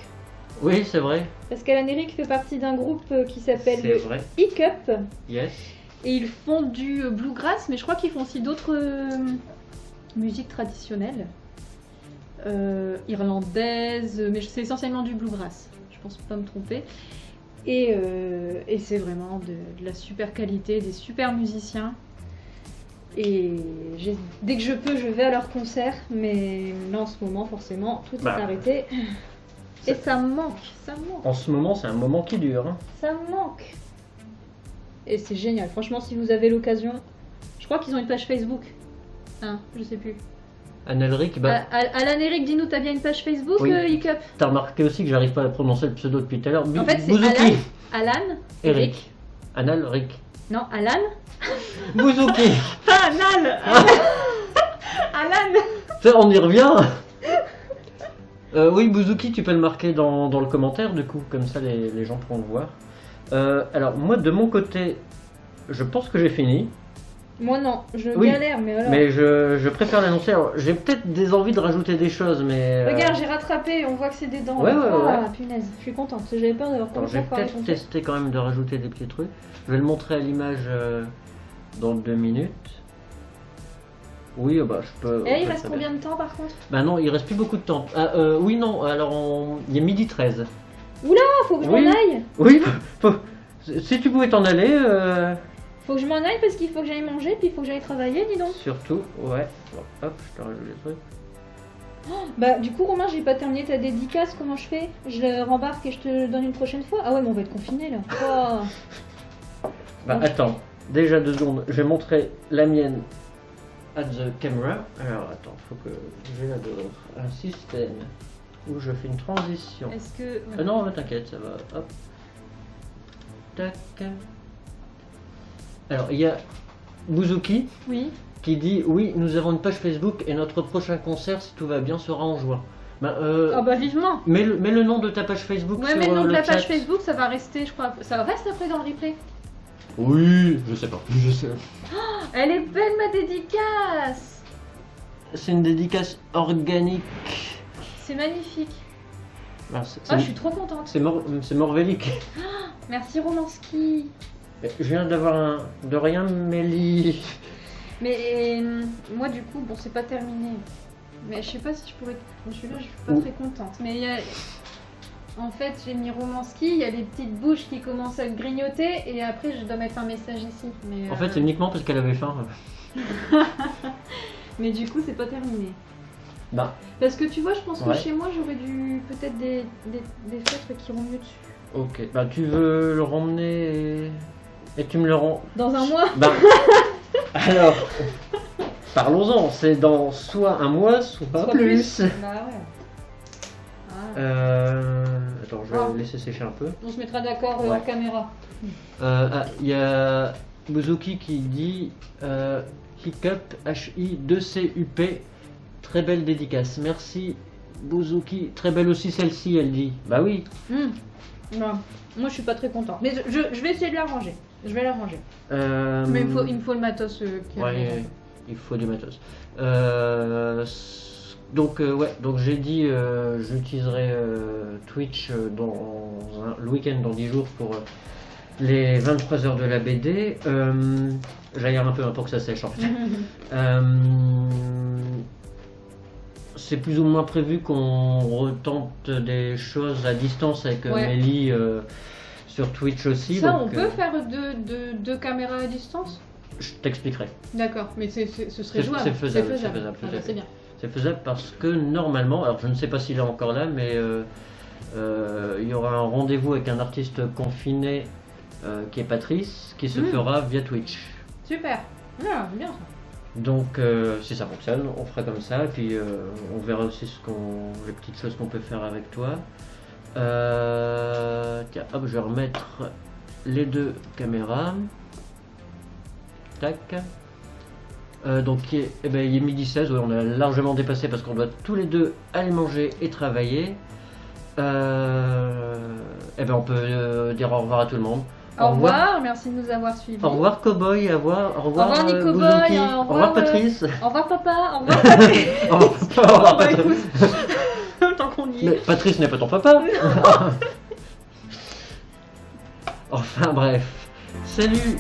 Oui, c'est vrai. Parce qu'Alan Eric fait partie d'un groupe qui s'appelle C'est le vrai. Hiccup. Yes. Et ils font du bluegrass, mais je crois qu'ils font aussi d'autres musiques traditionnelles. Irlandaises, mais c'est essentiellement du bluegrass. Je pense pas me tromper. Et c'est vraiment de la super qualité, des super musiciens. Et dès que je peux, je vais à leurs concerts, mais là en ce moment, forcément, tout est Bah, arrêté. Et ça me manque, ça me manque, En ce moment, c'est un moment qui dure. Hein. ça me manque. Et c'est génial, franchement, si vous avez l'occasion. Je crois qu'ils ont une page Facebook. Hein, je sais plus. Annalry, bah, Alan Eric, dis-nous, t'as bien une page Facebook, Oui. Hiccup? t'as remarqué aussi que j'arrive pas à prononcer le pseudo depuis tout à l'heure. En fait, c'est Bouzouki. Alan Eric. Annalric. Non, Alan? Bouzouki. Pas Alan. Alan. Ça, on y revient. Oui, Bouzouki, tu peux le marquer dans le commentaire, du coup, comme ça les gens pourront le voir. Alors, moi, de mon côté, je pense que j'ai fini, Moi non, je Oui, galère, mais alors... mais je préfère l'annoncer. Alors, j'ai peut-être des envies de rajouter des choses, mais... Regarde, j'ai rattrapé, on voit que c'est des dents. Ouais, là. ouais, ouais. Ah, punaise, je suis contente, parce que j'avais peur d'avoir alors, commencé j'ai à parler peut-être comme ça. testé quand même de rajouter des petits trucs. Je vais le montrer à l'image dans 2 minutes. Oui, bah, je peux... Et il ouais, reste ça va. combien de temps par contre? Bah non, il reste plus beaucoup de temps. Ah, oui, non, alors il est 12h13. Ah, faut que je Oui. m'en aille. Oui, si tu pouvais t'en aller, Faut que je m'en aille parce qu'il faut que j'aille manger, puis il faut que j'aille travailler, dis donc. surtout, ouais. Bon, hop, je te rajoute les trucs. Bah, du coup, Romain, j'ai pas terminé ta dédicace, comment je fais? Je le rembarque et je te le donne une prochaine fois? Ah ouais, mais on va être confinés là. Oh. Bah Bon. attends, déjà 2 secondes, je vais montrer la mienne at the camera. Alors attends, faut que j'ai là dehors un système où je fais une transition. Est-ce que. Ah non, t'inquiète, ça va. Hop. Tac. Alors il y a Bouzouki Oui. qui dit oui, nous avons une page Facebook et notre prochain concert, si tout va bien, sera en juin. Bah, Ah bah vivement. mets le nom de ta page Facebook Ouais, sur mais le nom de le la chat. page Facebook, ça va rester, je crois. Ça reste après dans le replay. Oui, je sais pas. Je sais. Elle est belle ma dédicace. C'est une dédicace organique. C'est magnifique. Ah, c'est Ah, je suis trop contente. c'est Morvélique. Merci Romanski. Je viens d'avoir un de rien, Mélie. Mais moi du coup, bon c'est pas terminé. Mais je sais pas si je pourrais... Bon, celui-là je suis pas Ouh. très contente. Mais il y a... En fait j'ai mis Romanski, il y a des petites bouches qui commencent à grignoter et après je dois mettre un message ici. Mais, En fait, c'est uniquement parce qu'elle avait faim. mais du coup c'est pas terminé. Bah, Parce que tu vois, je pense Ouais. que chez moi j'aurais dû peut-être des feutres qui iront mieux dessus. ok. Bah, tu veux le ramener et tu me le rends. Dans un mois? Bah, alors, parlons-en. C'est dans soit un mois, soit plus. Bah ouais. Attends, je vais Ah. laisser sécher un peu. On se mettra d'accord Ouais. en caméra. Il y a Bouzouki qui dit Hiccup, H-I-2-C-U-P. Très belle dédicace. Merci Bouzouki. Très belle aussi celle-ci, elle dit. Bah oui. Non. Moi je suis pas très contente. Mais je vais essayer de l'arranger. Je vais l'arranger. Mais il me faut le matos qui Ouais, arrive. il faut du matos. Donc j'ai dit j'utiliserai Twitch le week-end dans 10 jours pour les 23 heures de la BD. J'aère un peu pour que ça sèche en fait. C'est plus ou moins prévu qu'on retente des choses à distance avec Ouais. Mélie sur Twitch aussi. Ça, donc, on peut faire deux caméras à distance? je t'expliquerai. D'accord, mais ce serait C'est- jouable. c'est faisable, C'est faisable. c'est faisable, tout Ah à bah, fait. c'est bien. C'est faisable parce que normalement, alors je ne sais pas s'il est encore là, mais Il y aura un rendez-vous avec un artiste confiné qui est Patrice, qui se fera via Twitch. Super. Ah, bien ça. Donc si ça fonctionne, on fera comme ça, et puis on verra aussi les petites choses qu'on peut faire avec toi. Tiens, hop, je vais remettre les deux caméras. Tac. Donc il est 12h16, ouais, on a largement dépassé parce qu'on doit tous les deux aller manger et travailler. On peut dire au revoir à tout le monde. Au revoir, merci de nous avoir suivis. Au revoir Cowboy, au revoir Nico Boy, Bouzouki, au au revoir Patrice. Au revoir papa, au revoir Patrice. Au revoir Patrice. Tant qu'on y Mais est. Patrice n'est pas ton papa. Enfin bref. Salut.